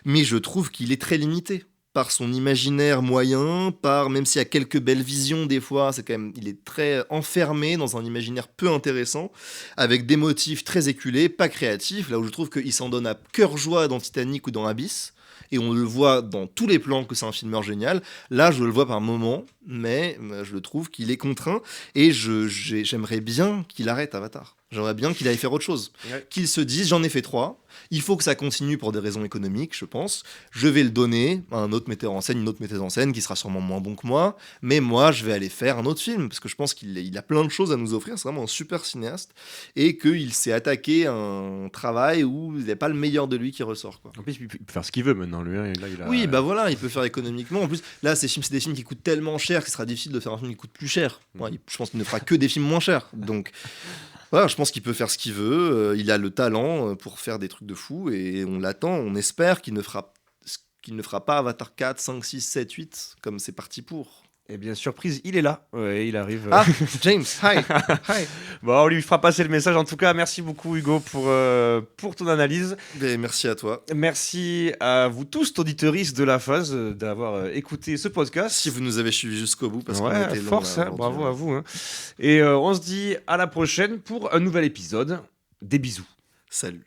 Mais je trouve qu'il est très limité par son imaginaire moyen, même s'il y a quelques belles visions des fois, c'est quand même, il est très enfermé dans un imaginaire peu intéressant, avec des motifs très éculés, pas créatifs, là où je trouve qu'il s'en donne à cœur joie dans Titanic ou dans Abyss, et on le voit dans tous les plans que c'est un filmeur génial. Là, je le vois par moments, mais je le trouve qu'il est contraint, et j'aimerais bien qu'il arrête Avatar. J'aimerais bien qu'il aille faire autre chose. Ouais. Qu'il se dise, j'en ai fait 3, il faut que ça continue pour des raisons économiques, je pense. Je vais le donner à un autre metteur en scène, une autre metteuse en scène qui sera sûrement moins bon que moi, mais moi, je vais aller faire un autre film, parce que je pense qu'il a plein de choses à nous offrir, c'est vraiment un super cinéaste, et qu'il s'est attaqué à un travail où il n'y a pas le meilleur de lui qui ressort, quoi. En plus, il peut faire ce qu'il veut maintenant, lui. Hein. Là, il a... Oui, bah voilà, il peut faire économiquement. En plus, là, c'est des films qui coûtent tellement cher qu'il sera difficile de faire un film qui coûte plus cher. Ouais, je pense qu'il ne fera que des films moins chers. Donc, voilà, je pense qu'il peut faire ce qu'il veut. Il a le talent pour faire des trucs de fou et on l'attend. On espère qu'il ne fera pas Avatar 4, 5, 6, 7, 8 comme c'est parti pour. Et bien, surprise, il est là. Ouais, il arrive. Ah, James, hi. Hi. Bon, on lui fera passer le message. En tout cas, merci beaucoup, Hugo, pour ton analyse. Ben, merci à toi. Merci à vous tous, auditeuristes de La Phase, d'avoir écouté ce podcast. Si vous nous avez suivis jusqu'au bout, parce qu'on a Ouais, été long, force, là, hein, bravo aujourd'hui. à vous. Hein. Et on se dit à la prochaine pour un nouvel épisode. Des bisous. Salut.